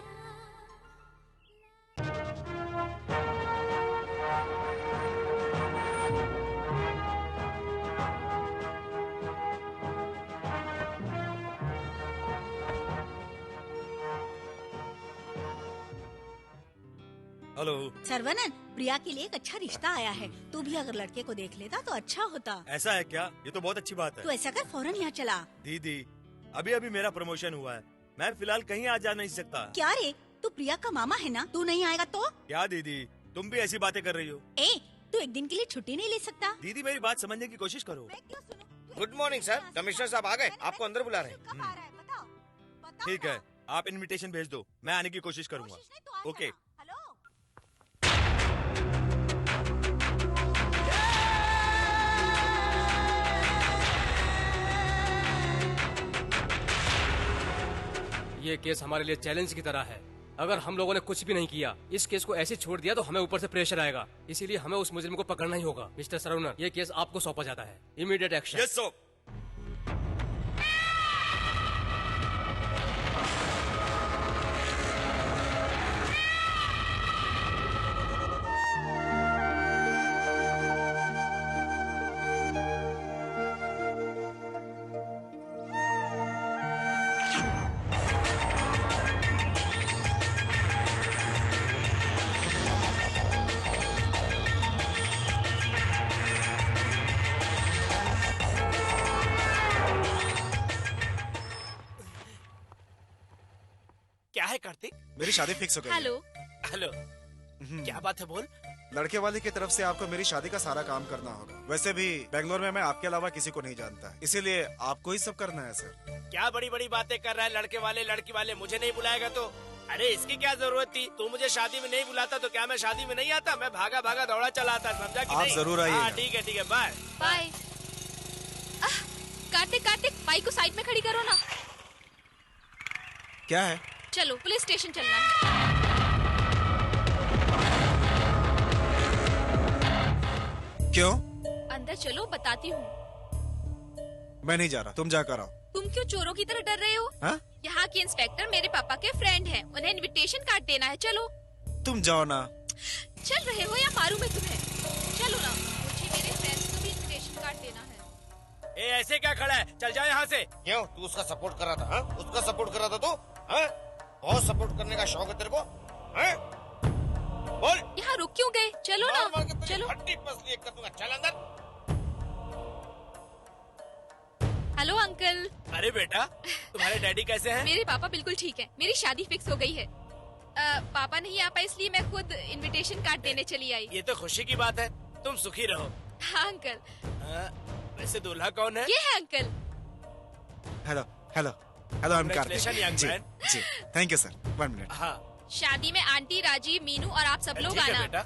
[SPEAKER 1] हेलो।
[SPEAKER 2] सर्वनन, प्रिया के लिए एक अच्छा रिश्ता आया है। तू भी अगर लड़के को देख लेता तो अच्छा होता।
[SPEAKER 1] ऐसा है क्या? ये तो बहुत अच्छी बात
[SPEAKER 2] तू
[SPEAKER 1] है।
[SPEAKER 2] ऐसा कर, फौरन यहाँ चला।
[SPEAKER 1] दीदी, अभी अभी मेरा प्रमोशन हुआ है, मैं फिलहाल कहीं आ जा नहीं सकता।
[SPEAKER 2] क्या रे, तू प्रिया का मामा है ना? तू नहीं आएगा तो?
[SPEAKER 1] क्या दीदी, तुम भी ऐसी बातें कर रही हो?
[SPEAKER 2] ए, तू एक दिन के लिए छुट्टी नहीं ले सकता?
[SPEAKER 1] दीदी, मेरी बात समझने की कोशिश करो।
[SPEAKER 2] मैं क्यों सुनूं?
[SPEAKER 8] गुड मॉर्निंग सर, कमिश्नर साहब आ गए, आपको अंदर बुला रहे हैं।
[SPEAKER 2] कब आ रहा है? बताओ। बताओ
[SPEAKER 1] ठीक
[SPEAKER 2] ना।
[SPEAKER 1] है, आप इनविटेशन भेज दो, मैं आने की कोशिश करूंगा।
[SPEAKER 2] कोशिश नहीं तो आ
[SPEAKER 1] ओके।
[SPEAKER 2] जाना। हेलो।
[SPEAKER 4] ये केस हमारे लिए चैलेंज की तरह है। अगर हम लोगों ने कुछ भी नहीं किया, इस केस को ऐसे छोड़ दिया तो हमें ऊपर से प्रेशर आएगा। इसीलिए हमें उस मुजरिम को पकड़ना ही होगा। मिस्टर सरवनन, ये केस आपको सौंपा जाता है। Immediate action.
[SPEAKER 1] Yes sir.
[SPEAKER 3] क्या है कार्तिक?
[SPEAKER 5] मेरी शादी फिक्स हो गई है।
[SPEAKER 6] हेलो।
[SPEAKER 3] हेलो, क्या बात है, बोल।
[SPEAKER 5] लड़के वाले की तरफ से आपको मेरी शादी का सारा काम करना होगा। वैसे भी बेंगलोर में मैं आपके अलावा किसी को नहीं जानता, इसीलिए आपको ही सब करना है सर।
[SPEAKER 3] क्या बड़ी बड़ी बातें कर रहा है? लड़के वाले लड़की वाले, मुझे नहीं बुलाएगा तो? अरे इसकी क्या जरूरत थी? तू मुझे शादी में नहीं बुलाता तो क्या मैं शादी में नहीं आता? मैं भागा भागा दौड़ा चला आता, समझा कि
[SPEAKER 5] आप
[SPEAKER 3] नहीं?
[SPEAKER 5] जरूर आइएगा।
[SPEAKER 3] हाँ, ठीक है, bye.
[SPEAKER 6] Bye. Karthik, Karthik, bike को साइड में खड़ी करो ना।
[SPEAKER 5] क्या है?
[SPEAKER 6] चलो पुलिस स्टेशन चलना है।
[SPEAKER 5] क्यों?
[SPEAKER 6] अंदर चलो, बताती हूँ।
[SPEAKER 5] मैं नहीं जा रहा, तुम जाकर आओ।
[SPEAKER 6] तुम क्यों चोरों की तरह डर रहे हो?
[SPEAKER 5] हाँ?
[SPEAKER 6] यहाँ के इंस्पेक्टर मेरे पापा के फ्रेंड हैं, उन्हें इनविटेशन कार्ड देना है। चलो।
[SPEAKER 5] तुम जाओ ना।
[SPEAKER 6] चल रहे हो या मारूं मैं तुम्हें? चलो ना, मुझे मेरे फ्रेंड्स को भी इनविटेशन कार्ड देना है।
[SPEAKER 3] ए, ऐसे क्या खड़ा है? चल जाओ यहाँ से।
[SPEAKER 8] क्यों, तू उसका सपोर्ट कर रहा था? हाँ? उसका सपोर्ट कर रहा था तू? हाँ? बहुत सपोर्ट करने का शौक है तेरे को, हैं? बोल।
[SPEAKER 6] यहाँ रुक क्यों गए? चलो
[SPEAKER 8] मार मार के
[SPEAKER 6] ना,
[SPEAKER 8] तुझे
[SPEAKER 6] चलो।
[SPEAKER 8] हड्डी पसली एक कर दूंगा, चल अंदर।
[SPEAKER 6] Hello uncle.
[SPEAKER 3] अरे बेटा, तुम्हारे डैडी कैसे हैं?
[SPEAKER 6] मेरे पापा बिल्कुल ठीक है। मेरी शादी फिक्स हो गई है। पापा नहीं आ पाए इसलिए मैं खुद इनविटेशन कार्ड देने चली आई।
[SPEAKER 3] ये तो खुशी की बात है, तुम सुखी रहो।
[SPEAKER 6] हाँ अंकल।
[SPEAKER 3] वैसे दूल्हा कौन है?
[SPEAKER 6] ये है uncle.
[SPEAKER 5] Hello hello hello, I am
[SPEAKER 3] Congratulations, young
[SPEAKER 5] Karthik. जी
[SPEAKER 3] man.
[SPEAKER 5] जी, थैंक यू सर, 1 मिनट।
[SPEAKER 3] हाँ
[SPEAKER 6] शादी में आंटी, राजीव, मीनू और आप सब लोग
[SPEAKER 3] ठीक है
[SPEAKER 6] आना।
[SPEAKER 3] बेटा।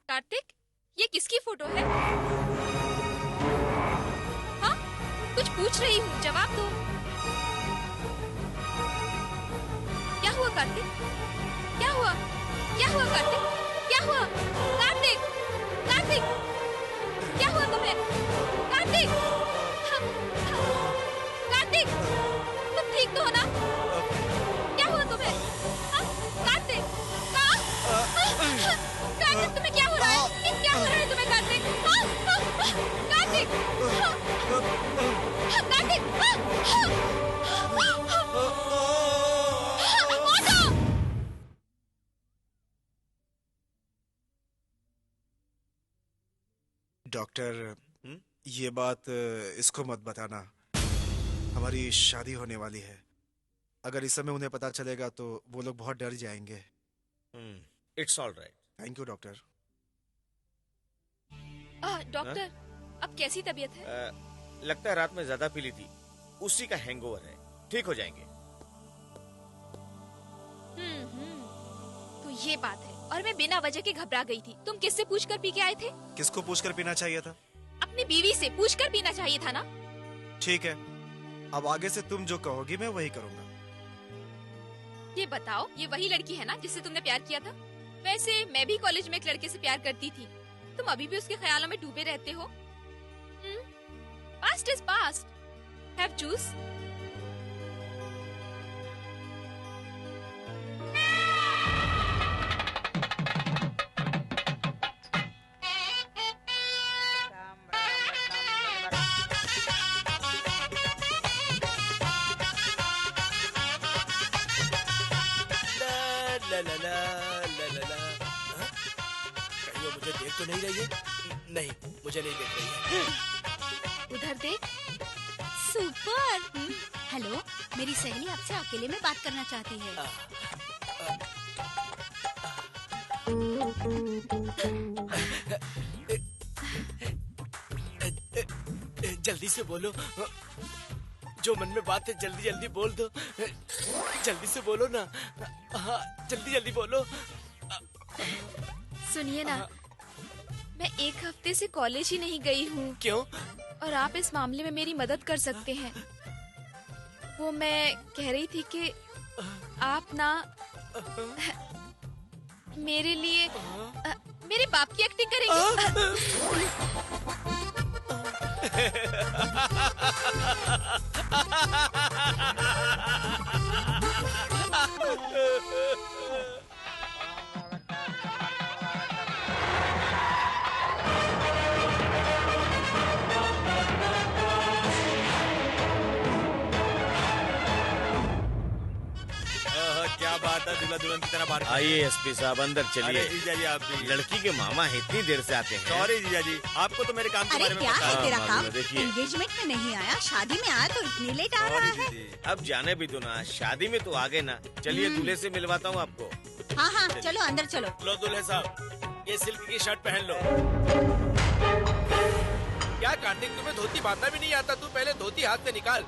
[SPEAKER 6] कार्तिक, ये किसकी फोटो है? हाँ, कुछ पूछ रही हूँ, जवाब दो। क्या हुआ कार्तिक? क्या हुआ? क्या हुआ कार्तिक? क्या हुआ? कार्तिक! कार्तिक! क्या हुआ तुम्हें? कार्तिक! हाँ, हाँ, कार्तिक! तुम ठीक तो हो ना? क्या हुआ तुम्हें? हाँ, कार्तिक! कार्तिक, तुम्हें क्या हो रहा है? क्या हो रहा है तुम्हें कार्तिक? कार्तिक! कार्तिक! ऑटो!
[SPEAKER 5] डॉक्टर, ये बात इसको मत बताना। हमारी शादी होने वाली है। अगर इस समय उन्हें पता चलेगा तो वो लोग बहुत डर जाएंगे।
[SPEAKER 8] It's all right.
[SPEAKER 5] Thank you doctor.
[SPEAKER 6] Doctor, अब कैसी तबीयत है?
[SPEAKER 8] लगता है रात में ज्यादा पी ली थी, उसी का हैंगओवर है। ठीक हो जाएंगे।
[SPEAKER 6] तो ये बात है। और मैं बिना वजह के घबरा गई थी। तुम किससे पूछकर पी के आए थे?
[SPEAKER 5] किसको पूछकर पीना चाहिए था?
[SPEAKER 6] अपनी बीवी से पूछकर पीना चाहिए था ना?
[SPEAKER 5] ठीक है, अब आगे से तुम जो कहोगी मैं वही करूंगा।
[SPEAKER 6] ये बताओ, ये वही लड़की है ना जिससे तुमने प्यार किया था? वैसे मैं भी कॉलेज में एक लड़के से प्यार करती थी। तुम अभी भी उसके ख्यालों में डूबे रहते हो? Past is past. Have juice.
[SPEAKER 3] ला ला ला ला ला ला। हाँ? कहीं वो मुझे देख तो नहीं रही है? नहीं, मुझे नहीं देख रही है।
[SPEAKER 6] उधर देख।
[SPEAKER 2] सुपर। हेलो, मेरी सहेली आपसे अकेले में बात करना चाहती है।
[SPEAKER 3] जल्दी से बोलो, जो मन में बात है जल्दी जल्दी बोल दो। जल्दी से बोलो ना। हाँ, जल्दी जल्दी बोलो।
[SPEAKER 6] सुनिए ना, मैं एक हफ्ते से कॉलेज ही नहीं गई हूँ।
[SPEAKER 3] क्यों?
[SPEAKER 6] और आप इस मामले में मेरी मदद कर सकते हैं। वो मैं कह रही थी कि आप ना मेरे लिए मेरे बाप की एक्टिंग करेंगे।
[SPEAKER 1] क्या बात है, दूल्हा दुल्हन की तरह बाहर खड़े हैं।
[SPEAKER 8] आइए एसपी साहब, अंदर
[SPEAKER 1] अरे
[SPEAKER 8] चलिए।
[SPEAKER 1] जीजा जी, आप भी।
[SPEAKER 8] लड़की के मामा है, इतनी देर से आते हैं।
[SPEAKER 1] सॉरी जीजा जी, आपको तो मेरे काम के
[SPEAKER 2] अरे
[SPEAKER 1] बारे में
[SPEAKER 2] क्या
[SPEAKER 1] पता
[SPEAKER 2] है
[SPEAKER 8] हाँ,
[SPEAKER 2] तेरा
[SPEAKER 8] मालूम
[SPEAKER 2] काम?
[SPEAKER 8] है, देखिए।
[SPEAKER 2] एंगेजमेंट में नहीं आया, शादी में आया तो इतनी लेट आ रहा
[SPEAKER 1] सॉरी
[SPEAKER 2] है।
[SPEAKER 1] दीदी।
[SPEAKER 8] अब जाने भी दो ना, शादी में तो आ गए ना। चलिए दूल्हे से मिलवाता हूँ आपको।
[SPEAKER 2] हाँ हाँ, चलो अंदर चलो।
[SPEAKER 3] लो दूल्हे साहब, ये सिल्क की शर्ट पहन लो। क्या कार्तिक, तुम्हें धोती बांधना भी नहीं आता? तू पहले धोती हाथ से निकाल।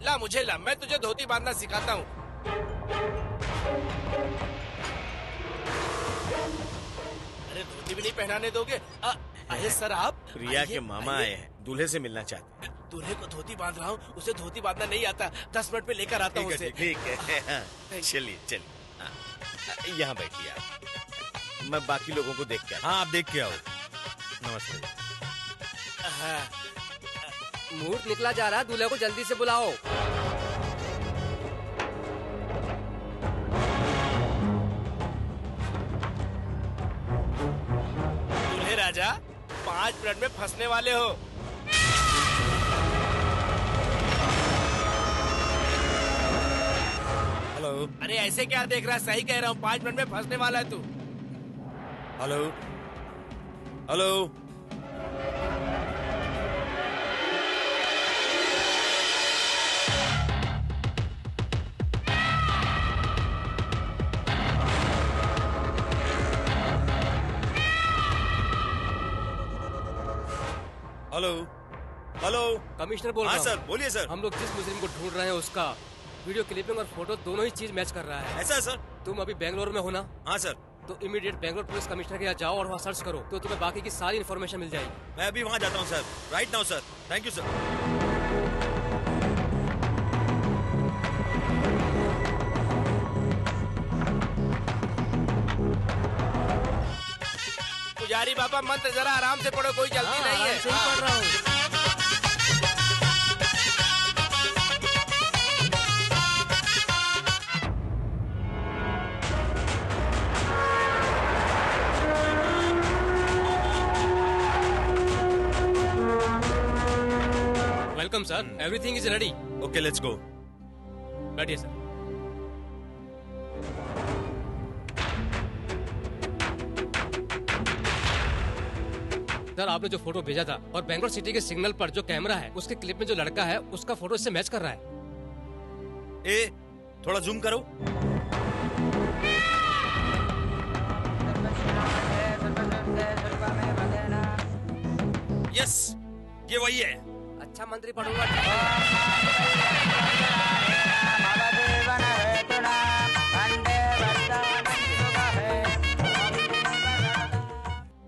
[SPEAKER 3] ला मुझे ला, मैं तुझे धोती बांधना सिखाता हूँ। अरे धोती भी नहीं पहनाने दोगे? अरे सर आप
[SPEAKER 8] प्रिया
[SPEAKER 3] आइए,
[SPEAKER 8] के मामा
[SPEAKER 3] आइए।
[SPEAKER 8] आए हैं, दूल्हे से मिलना चाहते हैं।
[SPEAKER 3] दूल्हे को धोती बांध रहा हूँ, उसे धोती बांधना नहीं आता। 10 मिनट में लेकर आता हूँ उसे।
[SPEAKER 8] ठीक है हाँ, चलिए चलिए। हाँ, यहाँ बैठिए आप, मैं बाकी लोगों को देख के आता
[SPEAKER 1] हाँ, आप देख के आओ। नमस्ते।
[SPEAKER 4] मुहूर्त निकला जा रहा है, दूल्हे को जल्दी से बुलाओ।
[SPEAKER 3] दूल्हे राजा 5 मिनट में फंसने वाले हो।
[SPEAKER 1] हेलो
[SPEAKER 3] अरे ऐसे क्या देख रहा है, सही कह रहा हूँ, 5 मिनट में फंसने वाला है तू।
[SPEAKER 1] Hello hello. Hello hello.
[SPEAKER 4] Commissioner बोल
[SPEAKER 1] हाँ
[SPEAKER 4] रहा
[SPEAKER 1] सर,
[SPEAKER 4] हूँ।
[SPEAKER 1] बोलिए सर।
[SPEAKER 4] हम लोग जिस मुजरिम को ढूंढ रहे हैं उसका वीडियो क्लिपिंग और फोटो दोनों ही चीज मैच कर रहा है।
[SPEAKER 1] ऐसा है सर?
[SPEAKER 4] तुम अभी बेंगलोर में हो ना?
[SPEAKER 1] हाँ सर।
[SPEAKER 4] तो इमीडिएट बेंगलोर पुलिस कमिश्नर के यहाँ जाओ और वहाँ सर्च करो, तो तुम्हें बाकी की सारी इन्फॉर्मेशन मिल जाएगी।
[SPEAKER 1] मैं अभी वहाँ जाता हूँ sir, right now sir. Thank you sir.
[SPEAKER 3] पुजारी बाबा मंत्र जरा आराम से पढ़ो, कोई जल्दी नहीं है।
[SPEAKER 4] सही पढ़ रहा हूँ। Welcome sir, everything is ready.
[SPEAKER 1] Okay let's go.
[SPEAKER 4] बैठिए सर। सर आपने जो फोटो भेजा था और बेंगलोर सिटी के सिग्नल पर जो कैमरा है उसके क्लिप में जो लड़का है उसका फोटो इससे मैच कर रहा है।
[SPEAKER 1] ए थोड़ा जूम करो। यस, ये वही है।
[SPEAKER 4] अच्छा मंत्री पढ़ूंगा।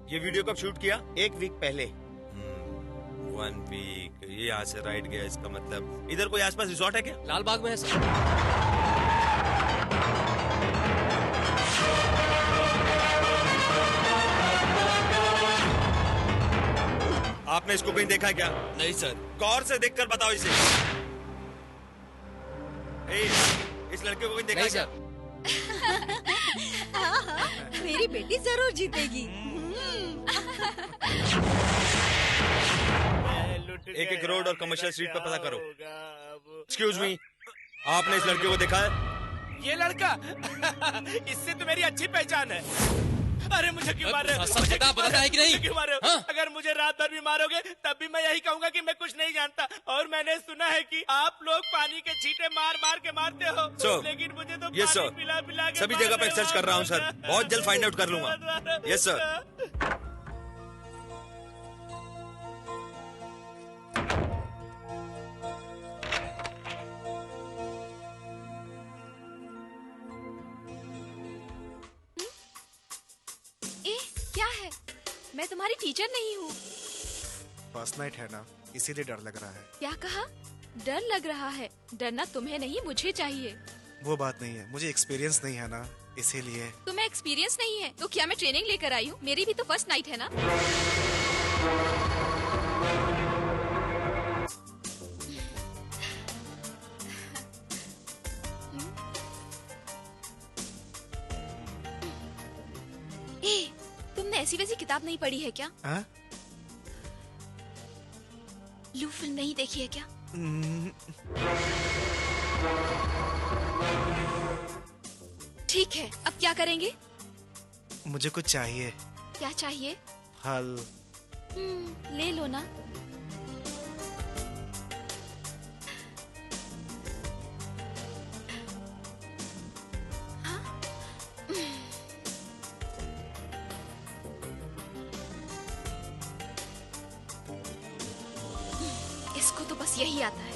[SPEAKER 1] ये वीडियो कब शूट किया?
[SPEAKER 8] 1 वीक पहले।
[SPEAKER 1] 1 वीक। ये यहाँ से राइट गया, इसका मतलब इधर कोई आसपास रिसोर्ट है क्या?
[SPEAKER 4] लाल बाग में है सर।
[SPEAKER 1] आपने इसको कहीं देखा है क्या?
[SPEAKER 9] नहीं सर।
[SPEAKER 1] गौर से देखकर बताओ इसे। ए, इस लड़के को कहीं देखा है
[SPEAKER 4] नहीं
[SPEAKER 1] क्या?
[SPEAKER 4] सर।
[SPEAKER 2] हाँ हाँ, मेरी बेटी जरूर जीतेगी।
[SPEAKER 1] एक एक रोड और कमर्शियल स्ट्रीट पर पता करो। एक्सक्यूज मी, आपने इस लड़के को देखा है?
[SPEAKER 3] ये लड़का इससे तो मेरी अच्छी पहचान है। अरे मुझे क्यों मार रहे हो?
[SPEAKER 4] सब पता है कि नहीं?
[SPEAKER 3] मुझे क्यों मार रहे हो?
[SPEAKER 4] हाँ?
[SPEAKER 3] अगर मुझे रात भर भी मारोगे तब भी मैं यही कहूंगा कि मैं कुछ नहीं जानता। और मैंने सुना है कि आप लोग पानी के छींटे मार मार के मारते हो।
[SPEAKER 1] Sir,
[SPEAKER 3] लेकिन मुझे तो
[SPEAKER 1] yes,
[SPEAKER 3] पानी
[SPEAKER 1] sir.
[SPEAKER 3] पिला पिला के
[SPEAKER 1] सभी
[SPEAKER 3] मार
[SPEAKER 1] जगह पे
[SPEAKER 3] रहे हो
[SPEAKER 1] सर्च कर रहा हूँ सर।
[SPEAKER 3] आप।
[SPEAKER 1] बहुत जल्द फाइंड आउट कर लूंगा। Yes sir.
[SPEAKER 6] ए, क्या है? मैं तुम्हारी टीचर नहीं हूँ।
[SPEAKER 5] फर्स्ट नाइट है ना, इसीलिए डर लग रहा है।
[SPEAKER 6] क्या कहा? डर लग रहा है? डरना तुम्हें नहीं, मुझे चाहिए।
[SPEAKER 5] वो बात नहीं है, मुझे एक्सपीरियंस नहीं है ना, इसीलिए।
[SPEAKER 6] तुम्हें एक्सपीरियंस नहीं है तो क्या मैं ट्रेनिंग लेकर आई हूँ? मेरी भी तो फर्स्ट नाइट है ना। ए, तुमने ऐसी वैसी किताब नहीं पढ़ी है क्या?
[SPEAKER 5] हाँ?
[SPEAKER 6] लू फिल्म नहीं देखी है क्या? ठीक है, अब क्या करेंगे?
[SPEAKER 5] मुझे कुछ चाहिए।
[SPEAKER 6] क्या चाहिए?
[SPEAKER 5] फल।
[SPEAKER 6] ले लो ना। इसको तो बस यही आता है।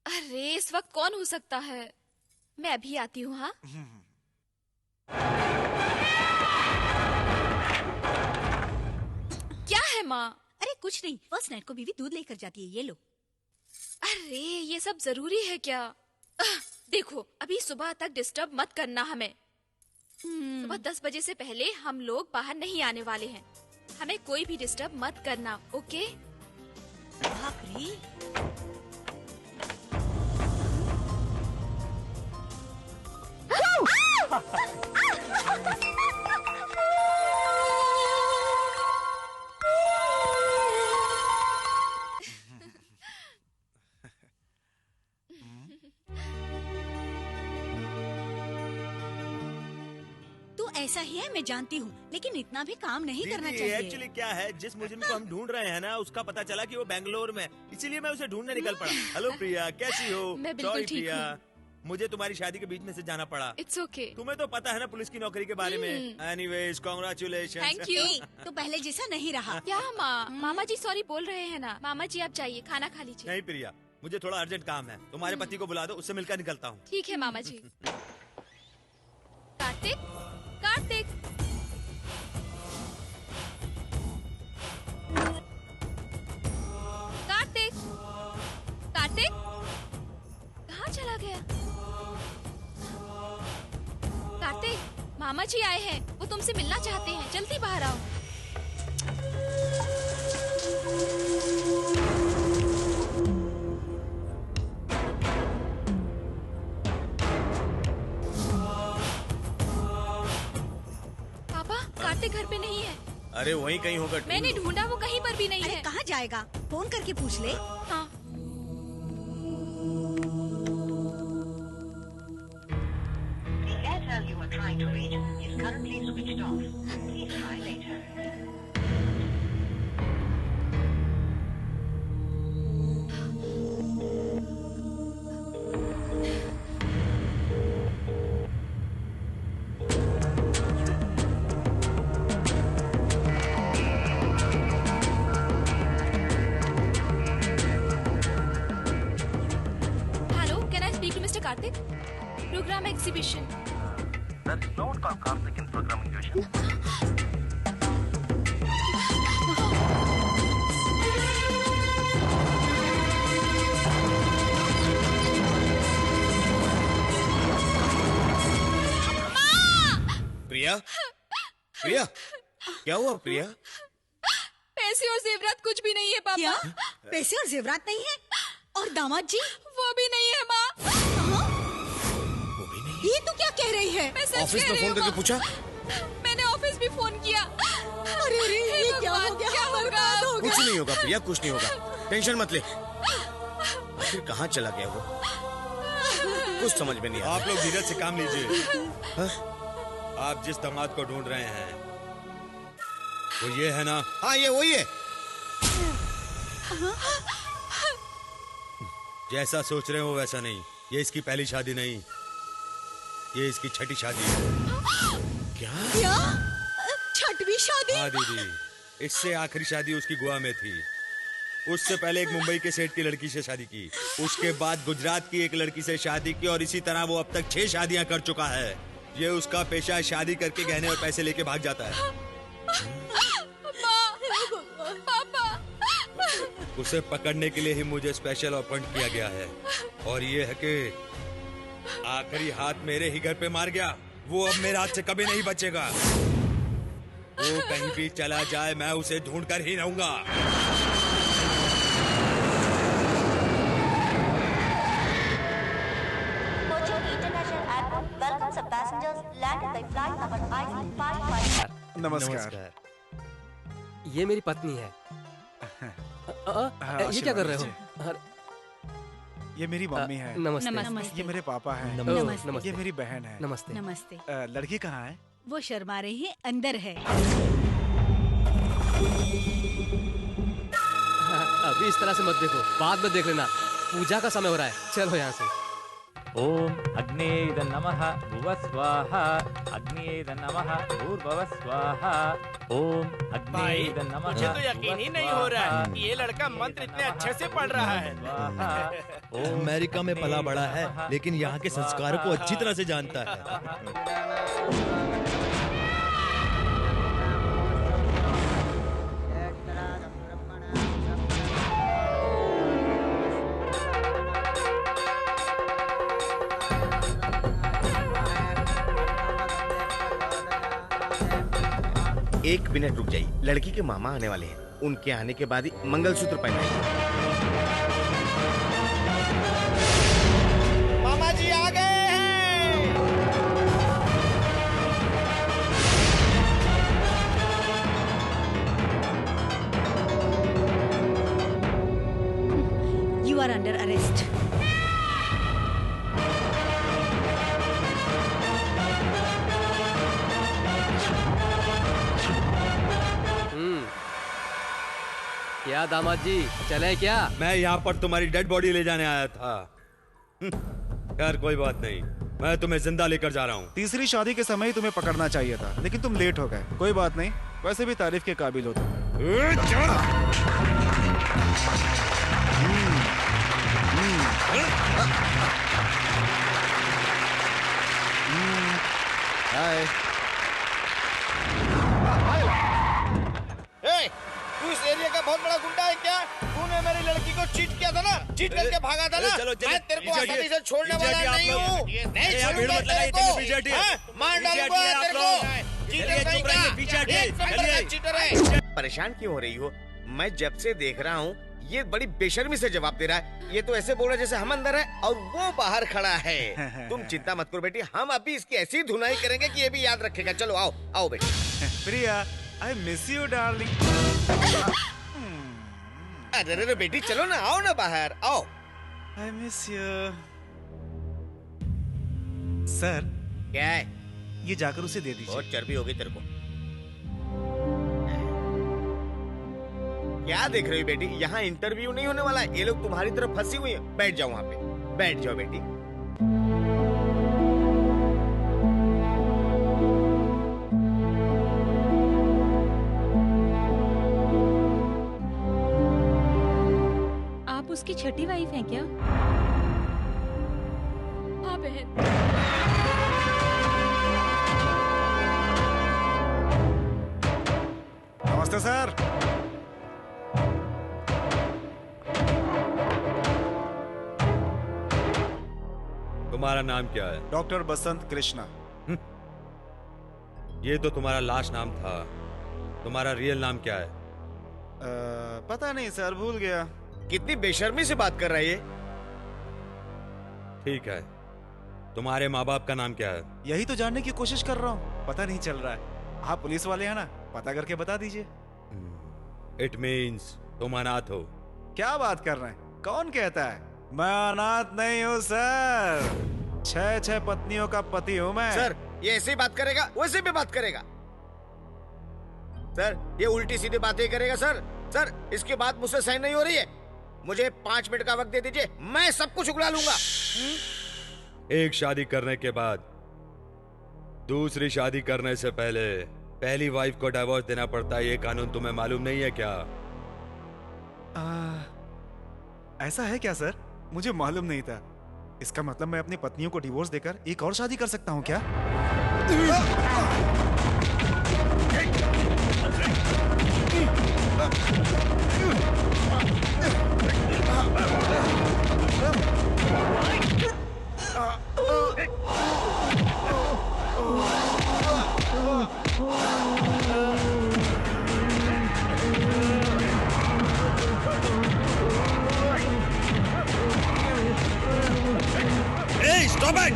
[SPEAKER 6] अरे इस वक्त कौन हो सकता है? मैं अभी आती हूँ। हाँ, क्या है माँ?
[SPEAKER 2] अरे कुछ नहीं, फर्स्ट नाइट को बीवी दूध लेकर जाती है, ये लो।
[SPEAKER 6] अरे ये सब जरूरी है क्या? देखो अभी सुबह तक डिस्टर्ब मत करना हमें। सुबह 10 बजे से पहले हम लोग बाहर नहीं आने वाले हैं। हमें कोई भी डिस्टर्ब मत करना, ओके?
[SPEAKER 2] बाप रे। तू ऐसा ही है, मैं जानती हूँ, लेकिन इतना भी काम नहीं करना चाहिए।
[SPEAKER 1] एक्चुअली क्या है, जिस मुजरिम को हम ढूंढ रहे हैं ना, उसका पता चला कि वो बेंगलोर में, इसीलिए मैं उसे ढूंढने निकल पड़ा। हेलो प्रिया, कैसी हो?
[SPEAKER 6] मैं बिल्कुल
[SPEAKER 1] Sorry,
[SPEAKER 6] ठीक
[SPEAKER 1] प्रिया,
[SPEAKER 6] हूँ।
[SPEAKER 1] मुझे तुम्हारी शादी के बीच में से जाना पड़ा।
[SPEAKER 6] It's okay.
[SPEAKER 1] तुम्हें तो पता है ना पुलिस की नौकरी के बारे में। Anyways, congratulation.
[SPEAKER 6] Thank you.
[SPEAKER 2] तो पहले जैसा नहीं रहा।
[SPEAKER 6] क्या माँ? मामा जी सॉरी बोल रहे हैं ना। मामा जी आप जाइए, खाना खा लीजिए।
[SPEAKER 1] नहीं प्रिया, मुझे थोड़ा अर्जेंट काम है। तुम्हारे पति को बुला दो, उससे मिलकर निकलता हूँ।
[SPEAKER 6] ठीक है मामा जी। कार्तिक, कार्तिक, कार्तिक, कार्तिक, कहाँ चला गया? कार्तिक, मामा जी आए हैं, वो तुमसे मिलना चाहते हैं, जल्दी बाहर आओ। पापा, कार्तिक घर पे नहीं है।
[SPEAKER 1] अरे वहीं कहीं होगा।
[SPEAKER 6] मैंने ढूंढा, वो कहीं पर भी नहीं
[SPEAKER 2] अरे
[SPEAKER 6] है।
[SPEAKER 2] कहाँ जाएगा? फोन करके पूछ ले।
[SPEAKER 6] हाँ।
[SPEAKER 9] The Airtel you are trying to reach is currently switched off. Please try later.
[SPEAKER 6] Hello, can I speak to mister Karthik? Program exhibition.
[SPEAKER 10] That's not called Karthik in programming division.
[SPEAKER 8] Priya, Priya, क्या हुआ प्रिया?
[SPEAKER 6] पैसे और जेवरात कुछ भी नहीं है पापा।
[SPEAKER 2] क्या? पैसे और जेवरात नहीं है? और दामाद जी?
[SPEAKER 6] वो भी नहीं है माँ।
[SPEAKER 8] वो भी नहीं।
[SPEAKER 2] ये तू क्या कह रही है?
[SPEAKER 6] मैं सच
[SPEAKER 8] ऑफिस
[SPEAKER 6] कह
[SPEAKER 8] में
[SPEAKER 6] रही
[SPEAKER 8] फोन
[SPEAKER 6] हूँ,
[SPEAKER 8] करके
[SPEAKER 6] माँ।
[SPEAKER 8] पूछा?
[SPEAKER 6] मैंने ऑफिस भी फोन किया।
[SPEAKER 2] अरे अरे,
[SPEAKER 6] हे
[SPEAKER 2] ये क्या हो
[SPEAKER 6] भगवान,
[SPEAKER 2] गया?
[SPEAKER 6] क्या होगा?
[SPEAKER 2] बर्बाद हो
[SPEAKER 8] कुछ
[SPEAKER 2] गया।
[SPEAKER 8] नहीं होगा प्रिया, कुछ नहीं होगा, टेंशन मत ले। आखिर कहाँ चला गया वो? कुछ समझ में नहीं आता।
[SPEAKER 1] आप लोग धीरज से काम लीजिए। आप जिस दामाद को ढूंढ रहे हैं वो ये है ना?
[SPEAKER 8] हाँ ये वही है।
[SPEAKER 1] जैसा सोच रहे हो वैसा नहीं। ये इसकी पहली शादी नहीं, ये इसकी छठी शादी है।
[SPEAKER 2] क्या? छठवीं शादी?
[SPEAKER 1] हाँ दीदी, इससे आखिरी शादी उसकी गोवा में थी। उससे पहले एक मुंबई के सेठ की लड़की से शादी की, उसके बाद गुजरात की एक लड़की से शादी की, और इसी तरह वो अब तक 6 शादियां कर चुका है। ये उसका पेशा है, शादी करके गहने और पैसे लेके भाग जाता है।
[SPEAKER 6] पापा,
[SPEAKER 1] उसे पकड़ने के लिए ही मुझे स्पेशल अपॉइंट किया गया है, और ये है कि आखिरी हाथ मेरे ही घर पे मार गया। वो अब मेरे हाथ से कभी नहीं बचेगा। वो कहीं भी चला जाए, मैं उसे ढूंढ कर ही रहूंगा।
[SPEAKER 9] Kochi International Airport welcomes the passengers landed by flight number IC55.
[SPEAKER 5] नमस्कार।
[SPEAKER 4] ये मेरी पत्नी है। ये क्या कर रहे हो?
[SPEAKER 11] ये मेरी मम्मी है।
[SPEAKER 4] नमस्ते।
[SPEAKER 2] नमस्ते।
[SPEAKER 11] ये मेरे पापा हैं।
[SPEAKER 2] नमस्ते।
[SPEAKER 11] ये मेरी बहन है।
[SPEAKER 4] नमस्ते।
[SPEAKER 2] नमस्ते।
[SPEAKER 11] लड़की कहाँ है?
[SPEAKER 2] वो शर्मा रही है, अंदर है।
[SPEAKER 4] अभी इस तरह से मत देखो, बाद में देख लेना। पूजा का समय हो रहा है, चलो यहाँ से।
[SPEAKER 10] ओम अग्नेय नमः भुवः स्वाहा अग्नेय नमः भूर्भुवः स्वाहा ओम
[SPEAKER 3] भाई,
[SPEAKER 10] अग्नेय नमः
[SPEAKER 3] मुझे तो यकीन ही नहीं हो रहा है कि ये लड़का मंत्र इतने अच्छे से पढ़ रहा है।
[SPEAKER 1] अमेरिका में पला बड़ा है, लेकिन यहाँ के संस्कारों को अच्छी तरह से जानता है।
[SPEAKER 8] एक मिनट रुक जाइए, लड़की के मामा आने वाले हैं, उनके आने के बाद ही मंगलसूत्र पहनाएंगे। मामा जी आ गए हैं।
[SPEAKER 2] You are under arrest.
[SPEAKER 4] क्या दामाद जी, चले क्या?
[SPEAKER 1] मैं यहाँ पर तुम्हारी डेड बॉडी ले जाने आया था। यार कोई बात नहीं, मैं तुम्हें जिंदा लेकर जा रहा हूँ।
[SPEAKER 11] तीसरी शादी के समय ही तुम्हें पकड़ना चाहिए था, लेकिन तुम लेट हो गए। कोई बात नहीं, वैसे भी तारीफ के काबिल हो तुम।
[SPEAKER 5] हाय।
[SPEAKER 8] तू इस एरिया का बहुत बड़ा गुंडा है क्या? तूने मेरी लड़की को चीट किया था ना, चीट करके भागा था ना। मैं तेरे को आसानी से छोड़ने वाला नहीं हूँ। नहीं छोड़ूंगा तेरे को। मार डालूंगा तेरे को। चीटर है। परेशान क्यों हो रही हो? मैं जब से देख रहा हूँ ये बड़ी बेशर्मी से जवाब दे रहा है। ये तो ऐसे बोल रहा है जैसे हम अंदर है और वो बाहर खड़ा है। तुम चिंता मत करो बेटी, हम अभी इसकी ऐसी धुनाई करेंगे कि ये भी याद रखेगा। चलो आओ आओ बेटी।
[SPEAKER 11] प्रिया, I miss you, darling.
[SPEAKER 8] अरे बेटी चलो ना, आओ ना बाहर आओ।
[SPEAKER 11] I miss you. सर,
[SPEAKER 8] क्या है?
[SPEAKER 11] ये जाकर उसे दे दीजिए।
[SPEAKER 8] बहुत चर्बी हो गई तेरे को। क्या देख रही हो बेटी? यहाँ इंटरव्यू नहीं होने वाला है। ये लोग तुम्हारी तरफ फंसी हुई है। बैठ जाओ वहाँ पे, बैठ जाओ बेटी।
[SPEAKER 7] आप उसकी छठी वाइफ हैं क्या?
[SPEAKER 6] हाँ बहन।
[SPEAKER 11] नमस्ते सर।
[SPEAKER 1] तुम्हारा नाम क्या है?
[SPEAKER 11] डॉक्टर बसंत कृष्णा।
[SPEAKER 1] ये तो तुम्हारा लास्ट नाम था। तुम्हारा रियल नाम क्या है?
[SPEAKER 11] पता नहीं सर, भूल गया।
[SPEAKER 8] कितनी बेशर्मी से बात कर रहा है ये।
[SPEAKER 1] ठीक है, तुम्हारे माँ बाप का नाम क्या है?
[SPEAKER 11] यही तो जानने की कोशिश कर रहा हूँ, पता नहीं चल रहा है। आप पुलिस वाले हैं ना, पता करके बता दीजिए।
[SPEAKER 1] इट मीन्स तुम अनाथ हो।
[SPEAKER 11] क्या बात कर रहे हैं? कौन कहता है? मैं अनाथ नहीं हूँ सर। 6 पत्नियों का पति हूँ मैं।
[SPEAKER 8] सर ये ऐसे ही बात करेगा, वैसे भी बात करेगा। सर ये उल्टी सीधी बातें करेगा। सर सर इसके बाद मुझसे सही नहीं हो रही है। मुझे 5 मिनट का वक्त दे दीजिए, मैं सब कुछ उगला लूंगा।
[SPEAKER 1] एक शादी करने के बाद दूसरी शादी करने से पहले पहली वाइफ को डिवोर्स देना पड़ता है। ये कानून तुम्हें मालूम नहीं है क्या?
[SPEAKER 11] ऐसा है क्या सर? मुझे मालूम नहीं था। इसका मतलब मैं अपनी पत्नियों को डिवोर्स देकर एक और शादी कर सकता हूँ क्या?
[SPEAKER 1] Hey, stop it!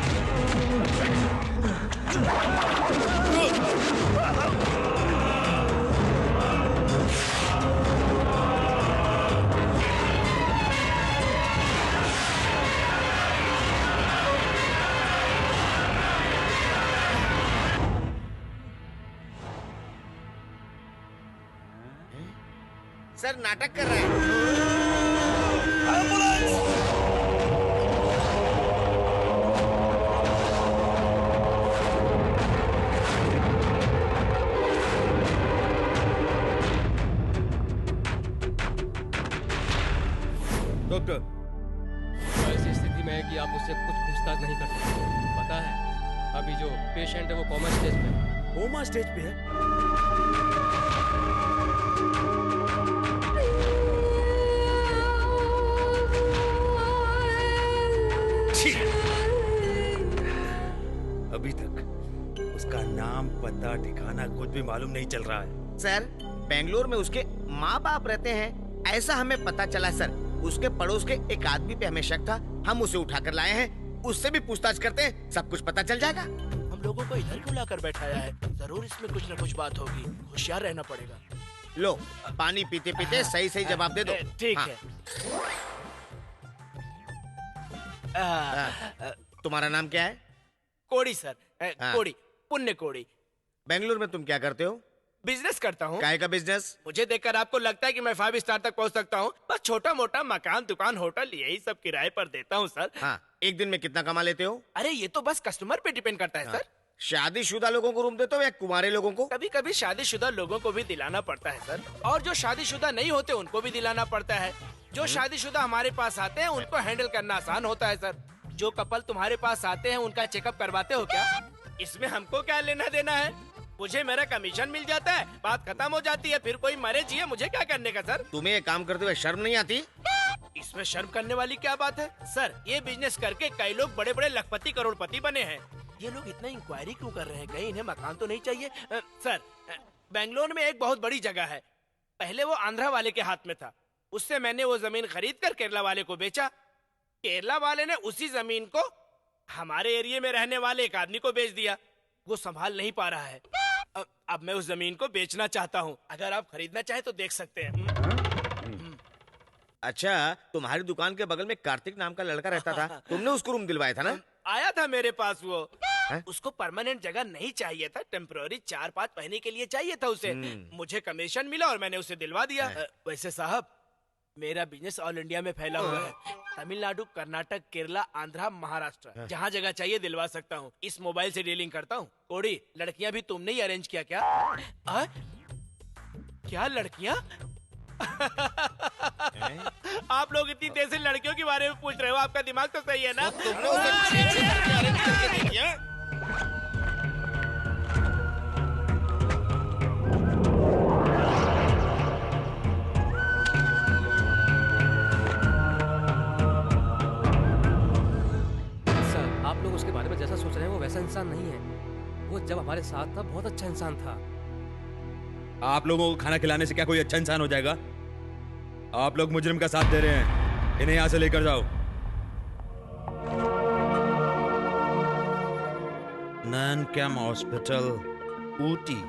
[SPEAKER 8] सर नाटक कर रहे हैं।
[SPEAKER 1] डॉक्टर,
[SPEAKER 4] ऐसी स्थिति में है कि आप उससे कुछ पूछताछ नहीं कर सकते। पता है, अभी जो पेशेंट है वो कोमा स्टेज पे है।
[SPEAKER 1] कोमा स्टेज पे है? अभी तक उसका नाम पता ठिकाना कुछ भी मालूम नहीं चल रहा है।
[SPEAKER 8] सर, बेंगलोर में उसके माँ बाप रहते हैं, ऐसा हमें पता चला सर। उसके पड़ोस के एक आदमी पे हमें शक था, हम उसे उठा कर लाए हैं। उससे भी पूछताछ करते हैं, सब कुछ पता चल जाएगा।
[SPEAKER 3] हम लोगों को इधर क्यों लाकर बैठाया है? जरूर इसमें कुछ न कुछ बात होगी, होशियार रहना पड़ेगा।
[SPEAKER 8] लो, पानी पीते पीते सही सही जवाब दे दो।
[SPEAKER 3] ठीक
[SPEAKER 8] हाँ।
[SPEAKER 3] है।
[SPEAKER 8] तुम्हारा नाम क्या है?
[SPEAKER 3] कोड़ी सर,
[SPEAKER 8] हाँ।
[SPEAKER 3] कोड़ी, पुण्य कोड़ी।
[SPEAKER 8] बेंगलुरु में तुम क्या करते हो?
[SPEAKER 3] बिजनेस करता हूँ।
[SPEAKER 8] काय का बिजनेस?
[SPEAKER 3] मुझे देखकर आपको लगता है कि मैं 5 स्टार तक पहुँच सकता हूँ? बस छोटा मोटा मकान, दुकान, होटल यही सब किराए पर देता हूँ सर।
[SPEAKER 8] हाँ, एक दिन में कितना कमा लेते हो?
[SPEAKER 3] अरे ये तो बस कस्टमर पे डिपेंड करता है
[SPEAKER 8] हाँ।
[SPEAKER 3] सर।
[SPEAKER 8] शादीशुदा लोगों को रूम देते हो या कुंवारे लोगों को?
[SPEAKER 3] कभी कभी शादीशुदा लोगों को भी दिलाना पड़ता है सर, और जो शादीशुदा नहीं होते उनको भी दिलाना पड़ता है। जो शादीशुदा हमारे पास आते हैं उनको हैंडल करना आसान होता है सर। जो कपल तुम्हारे पास आते हैं उनका चेकअप करवाते हो क्या? इसमें हमको क्या लेना देना है? मुझे मेरा कमीशन मिल जाता है, बात खत्म हो जाती है, फिर कोई मरे जिए मुझे क्या करने का सर?
[SPEAKER 8] तुम्हें ये काम करते हुए शर्म नहीं आती?
[SPEAKER 3] इसमें शर्म करने वाली क्या बात है सर? ये बिजनेस करके कई लोग बड़े बड़े लखपति करोड़पति बने हैं। ये लोग इतना इंक्वायरी क्यों कर रहे हैं? कहीं इन्हें मकान तो नहीं चाहिए? सर, बेंगलोर में एक बहुत बड़ी जगह है, पहले वो आंध्रा वाले के हाथ में था। उससे मैंने वो जमीन खरीद कर केरला वाले को बेचा। केरला वाले ने उसी जमीन को हमारे एरिया में रहने वाले एक आदमी को बेच दिया। वो संभाल नहीं पा रहा है। अब मैं उस जमीन को बेचना चाहता हूँ। अगर आप खरीदना चाहे तो देख सकते हैं।
[SPEAKER 8] अच्छा, तुम्हारी दुकान के बगल में कार्तिक नाम का लड़का रहता था, तुमने उसको रूम दिलवाया था ना?
[SPEAKER 3] आया था मेरे पास वो।
[SPEAKER 8] है?
[SPEAKER 3] उसको परमानेंट जगह नहीं चाहिए था, टेम्पररी 4-5 महीने के लिए चाहिए था उसे। मुझे कमीशन मिला और मैंने उसे दिलवा दिया। वैसे साहब, मेरा बिजनेस ऑल इंडिया में फैला हुआ है। तमिलनाडु, कर्नाटक, केरला, आंध्रा, महाराष्ट्र, जहाँ जगह चाहिए दिलवा सकता हूँ। इस मोबाइल से डीलिंग करता हूँ। कोड़ी, लड़कियाँ भी तुमने ही अरेंज किया क्या? क्या लड़कियाँ? आप लोग इतनी देर से लड़कियों के बारे में पूछ रहे हो, आपका दिमाग तो सही है ना?
[SPEAKER 8] तुमने उसे 6 लड़कियां अरेंज करके दे दिया?
[SPEAKER 4] सर, आप लोग उसके बारे में जैसा सोच रहे हैं वो वैसा इंसान नहीं है। वो जब हमारे साथ था बहुत अच्छा इंसान था।
[SPEAKER 1] आप लोगों को खाना खिलाने से क्या कोई अच्छा इंसान हो जाएगा? आप लोग मुजरिम का साथ दे रहे हैं, इन्हें यहाँ से लेकर जाओ। नैन कैम hospital, Ooty.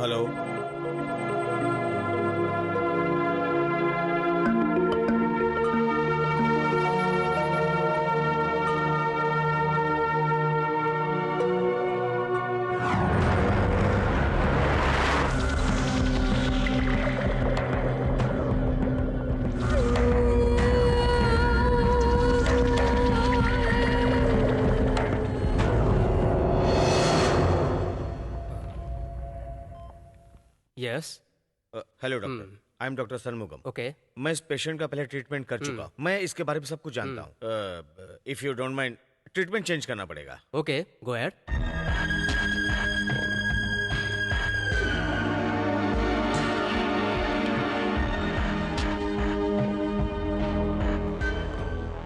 [SPEAKER 1] Hello,
[SPEAKER 4] yes.
[SPEAKER 8] Hello doctor, I am doctor Shanmugam.
[SPEAKER 4] Okay.
[SPEAKER 8] मैं इस पेशेंट का पहले ट्रीटमेंट कर चुका हूँ। मैं इसके बारे में सब कुछ जानता हूँ। If you don't mind, treatment change करना पड़ेगा।
[SPEAKER 4] Okay, go ahead.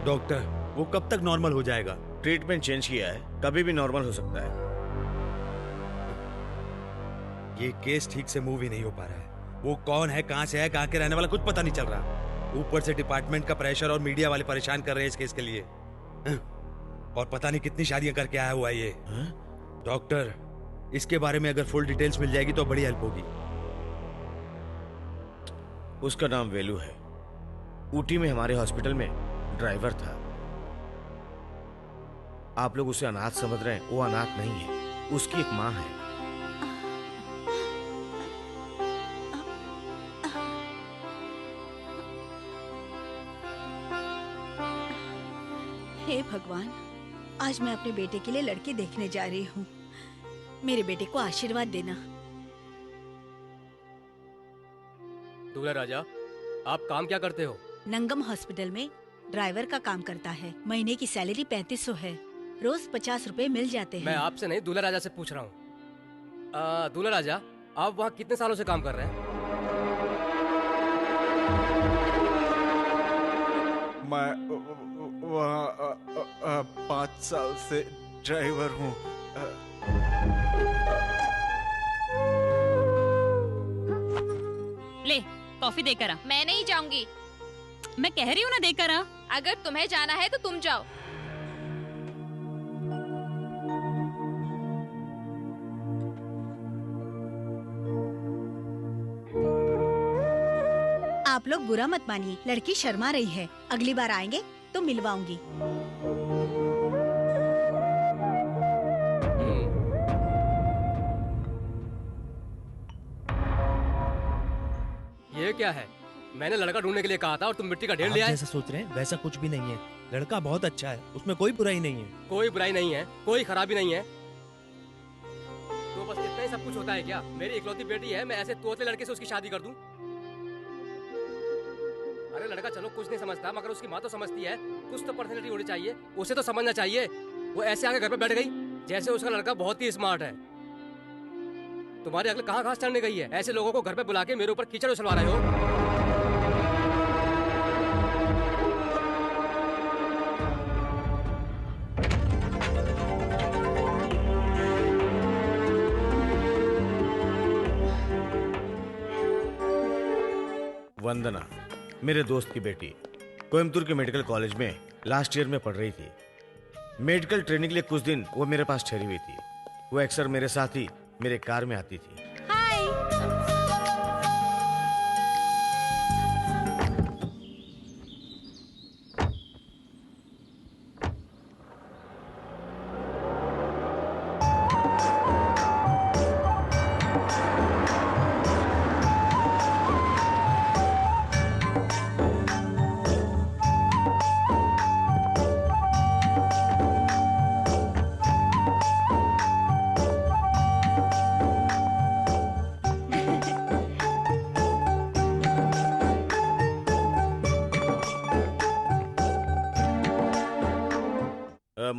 [SPEAKER 1] डॉक्टर, वो कब तक नॉर्मल हो जाएगा?
[SPEAKER 8] ट्रीटमेंट चेंज किया है, कभी भी नॉर्मल हो सकता है।
[SPEAKER 1] ये केस ठीक से मूव ही नहीं हो पा रहा है। वो कौन है, कहाँ से है, कहाँ के रहने वाला, कुछ पता नहीं चल रहा। ऊपर से डिपार्टमेंट का प्रेशर और मीडिया वाले परेशान कर रहे हैं इस केस के लिए। और पता नहीं कितनी शादियां करके आया हुआ है ये। डॉक्टर, इसके बारे में अगर फुल डिटेल्स मिल जाएगी तो बड़ी हेल्प होगी।
[SPEAKER 8] उसका नाम वेलू है। ऊटी में हमारे हॉस्पिटल में ड्राइवर था। आप लोग उसे अनाथ समझ रहे हैं, वो अनाथ नहीं है, उसकी एक माँ है।
[SPEAKER 2] हे भगवान, आज मैं अपने बेटे के लिए लड़की देखने जा रही हूँ। मेरे बेटे को आशीर्वाद देना।
[SPEAKER 4] दूल्हा राजा, आप काम क्या करते हो?
[SPEAKER 2] नंगम हॉस्पिटल में ड्राइवर का काम करता है। महीने की सैलरी 3500 है। रोज 50 रुपए मिल जाते हैं।
[SPEAKER 4] मैं आपसे नहीं, दूल्हा राजा से पूछ रहा हूँ। दूल्हा राजा, आप वहाँ कितने सालों से काम कर रहे हैं?
[SPEAKER 11] मैं वहाँ 5 साल से ड्राइवर हूँ।
[SPEAKER 7] ले कॉफी देकर आ।
[SPEAKER 6] मैं नहीं जाऊंगी।
[SPEAKER 7] मैं कह रही हूँ ना देकर आ।
[SPEAKER 6] अगर तुम्हें जाना है तो तुम जाओ।
[SPEAKER 2] आप लोग बुरा मत मानिए, लड़की शर्मा रही है। अगली बार आएंगे तो मिलवाऊंगी।
[SPEAKER 4] ये क्या है? मैंने लड़का ढूंढने के लिए कहा था और तुम मिट्टी का ढेर ले आए।
[SPEAKER 12] जैसा सोच रहे हैं वैसा कुछ भी नहीं है। लड़का बहुत अच्छा है, उसमें कोई बुराई नहीं है।
[SPEAKER 4] कोई बुराई नहीं है, कोई खराबी नहीं है। तो बस इतना ही सब कुछ होता है क्या? मेरी इकलौती बेटी है, मैं ऐसे तोतले लड़के से उसकी शादी कर दूं? अरे लड़का चलो कुछ नहीं समझता, मगर उसकी माँ तो समझती है। कुछ तो पर्सनैलिटी होनी चाहिए, उसे तो समझना चाहिए। वो ऐसे आके घर पे बैठ गई जैसे उसका लड़का बहुत ही स्मार्ट है। तुम्हारी अकल कहाँ घास चढ़ने गई है? ऐसे लोगों को घर पे बुला के मेरे ऊपर कीचड़ उछलवा रहे हो।
[SPEAKER 8] वंदना मेरे दोस्त की बेटी कोयम्बतूर के मेडिकल कॉलेज में लास्ट ईयर में पढ़ रही थी। मेडिकल ट्रेनिंग के लिए कुछ दिन वो मेरे पास ठहरी हुई थी। वो अक्सर मेरे साथ ही मेरे कार में आती थी।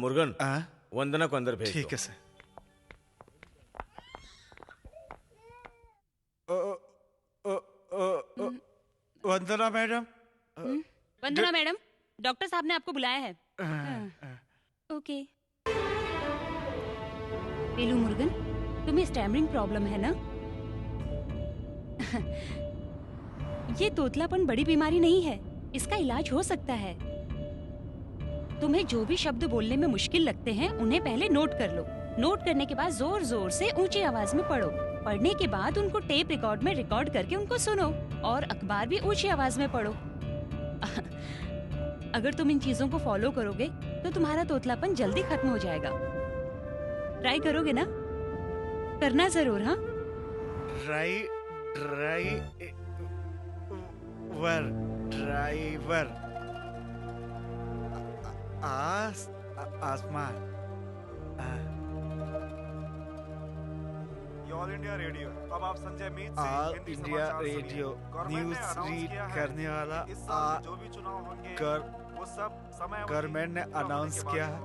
[SPEAKER 8] मुर्गन, वंदना को अंदर भेज।
[SPEAKER 11] ठीक है सर। वंदना मैडम।
[SPEAKER 7] वंदना मैडम, डॉक्टर साहब ने आपको बुलाया है। ओके। पेलू मुर्गन, तुम्हें स्टैमरिंग प्रॉब्लम है ना? ये तोतलापन बड़ी बीमारी नहीं है, इसका इलाज हो सकता है। तुम्हें जो भी शब्द बोलने में मुश्किल लगते हैं उन्हें पहले नोट कर लो। नोट करने के बाद जोर जोर से ऊंची आवाज में पढ़ो। पढ़ने के बाद उनको टेप रिकॉर्ड में रिकॉर्ड करके उनको सुनो और अखबार भी ऊंची आवाज में पढ़ो। अगर तुम इन चीजों को फॉलो करोगे तो तुम्हारा तोतलापन जल्दी खत्म हो जाएगा। ट्राई करोगे ना? करना जरूर। हाँ,
[SPEAKER 11] ड्राइवर आसमान। All India radio. अब आप संजय मीत से
[SPEAKER 13] ऑल
[SPEAKER 11] हिंदी
[SPEAKER 13] इंडिया
[SPEAKER 11] समाचार
[SPEAKER 13] रेडियो
[SPEAKER 11] सुनिए।
[SPEAKER 13] न्यूज रीड करने वाला
[SPEAKER 11] इस साल जो भी चुनाव होंगे वो सब समय
[SPEAKER 13] गवर्नमेंट ने अनाउंस किया है।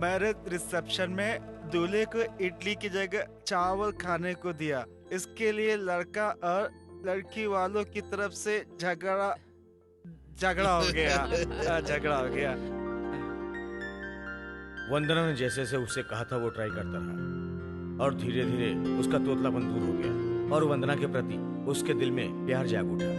[SPEAKER 13] मैरिज रिसेप्शन में दूल्हे को इडली की जगह चावल खाने को दिया। इसके लिए लड़का और लड़की वालों की तरफ से झगड़ा हो गया।
[SPEAKER 8] वंदना ने जैसे जैसे उससे कहा था वो ट्राई करता रहा और धीरे धीरे उसका तोतलापन दूर हो गया और वंदना के प्रति उसके दिल में प्यार जाग उठा।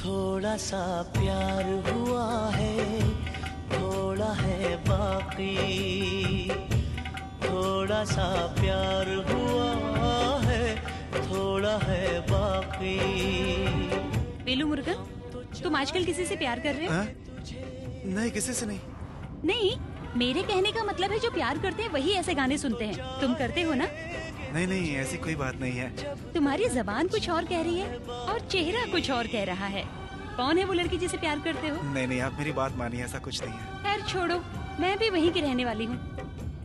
[SPEAKER 14] थोड़ा सा प्यार हुआ है, थोड़ा है बाकी। थोड़ा सा प्यार हुआ है, थोड़ा है बाकी।
[SPEAKER 7] पेलू मुर्गन, तुम आजकल किसी से प्यार कर रहे हो?
[SPEAKER 11] नहीं, किसी से नहीं।
[SPEAKER 7] नहीं, मेरे कहने का मतलब है जो प्यार करते हैं वही ऐसे गाने सुनते हैं। तुम करते हो ना?
[SPEAKER 11] नहीं, ऐसी कोई बात नहीं है।
[SPEAKER 7] तुम्हारी जबान कुछ और कह रही है और चेहरा कुछ और कह रहा है। कौन है वो लड़की जिसे प्यार करते हो?
[SPEAKER 11] नहीं, आप मेरी बात मानिए, ऐसा कुछ नहीं है।
[SPEAKER 7] खैर छोड़ो, मैं भी वहीं की रहने वाली हूँ।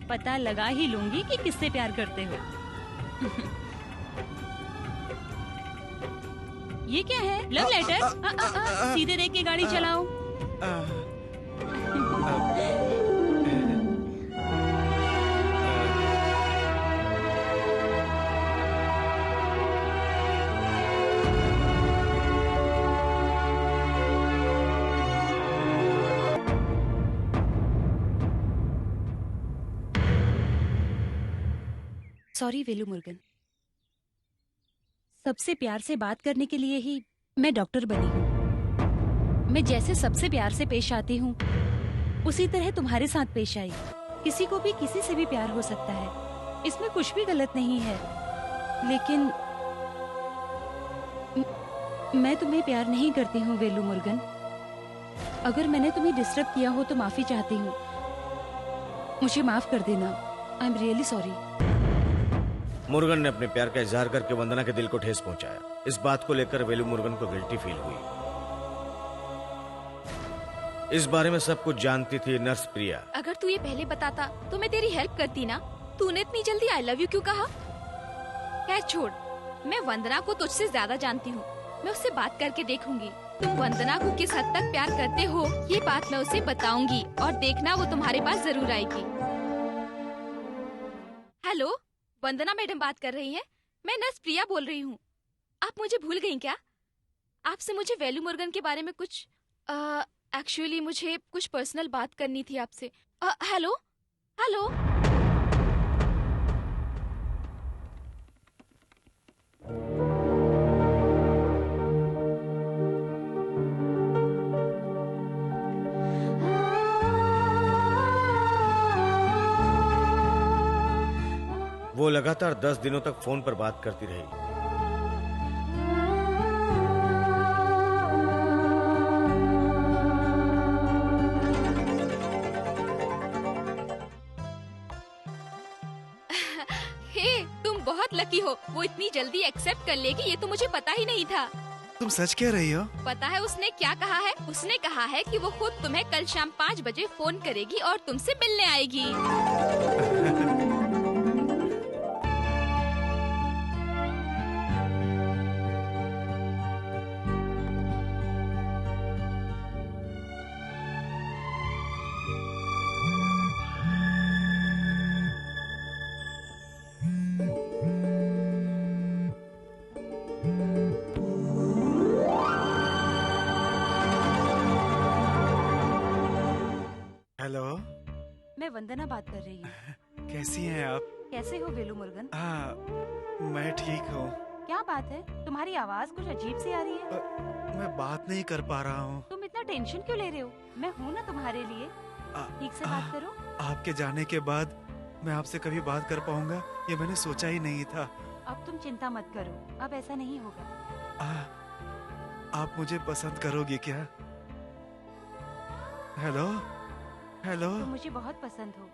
[SPEAKER 7] पता लगा ही लूंगी कि किससे प्यार करते हो। ये क्या है? Love letter? सीधे देख के गाड़ी चलाओ। सॉरी वेलू मुर्गन। सबसे प्यार से बात करने के लिए ही मैं डॉक्टर बनी हूँ। मैं जैसे सबसे प्यार से पेश आती हूँ उसी तरह तुम्हारे साथ पेश आई। किसी को भी किसी से भी प्यार हो सकता है, इसमें कुछ भी गलत नहीं है। लेकिन मैं तुम्हें प्यार नहीं करती हूँ वेलू मुर्गन। अगर मैंने तुम्हें डिस्टर्ब किया हो तो माफी चाहती हूँ। मुझे माफ कर देना। I am really sorry.
[SPEAKER 8] Murugan ने अपने प्यार का इजहार करके वंदना के दिल को ठेस पहुंचाया। इस बात को लेकर वेलू मुर्गन को गिल्टी फील हुई। इस बारे में सब कुछ जानती थी नर्स प्रिया।
[SPEAKER 6] अगर तू ये पहले बताता तो मैं तेरी हेल्प करती ना। तूने इतनी जल्दी आई लव यू क्यों कहा? खैर छोड़, मैं वंदना को तुझसे ज्यादा जानती हूँ। मैं उससे बात करके देखूंगी। तुम वंदना को किस हद तक प्यार करते हो ये बात मैं उसे बताऊंगी और देखना वो तुम्हारे पास जरूर आएगी। हेलो, वंदना मैडम बात कर रही हैं। मैं नर्स प्रिया बोल रही हूँ। आप मुझे भूल गई क्या? आपसे मुझे वेलू मुर्गन के बारे में कुछ एक्चुअली मुझे कुछ पर्सनल बात करनी थी आपसे। Hello hello.
[SPEAKER 8] वो लगातार 10 दिनों तक फोन पर बात करती रही।
[SPEAKER 6] हे, तुम बहुत लकी हो। वो इतनी जल्दी एक्सेप्ट कर लेगी ये तो मुझे पता ही नहीं था।
[SPEAKER 11] तुम सच कह रही हो?
[SPEAKER 6] पता है उसने क्या कहा है? उसने कहा है कि वो खुद तुम्हें कल शाम 5 बजे फोन करेगी और तुमसे मिलने आएगी।
[SPEAKER 11] हेलो,
[SPEAKER 7] मैं वंदना बात कर रही हूँ।
[SPEAKER 11] कैसी हैं आप?
[SPEAKER 7] कैसे हो वेलू मुर्गन?
[SPEAKER 11] हाँ, मैं ठीक हूँ।
[SPEAKER 7] क्या बात है, तुम्हारी आवाज कुछ अजीब सी आ रही है।
[SPEAKER 11] मैं बात नहीं कर पा रहा हूँ।
[SPEAKER 7] तुम इतना टेंशन क्यों ले रहे हो? मैं हूँ ना तुम्हारे लिए। ठीक से बात करो।
[SPEAKER 11] आपके जाने के बाद मैं आपसे कभी बात कर पाऊंगा ये मैंने सोचा ही नहीं था।
[SPEAKER 7] अब तुम चिंता मत करो, अब ऐसा नहीं होगा।
[SPEAKER 11] आप मुझे पसंद करोगी क्या? Hello hello.
[SPEAKER 7] तुम मुझे बहुत पसंद हो।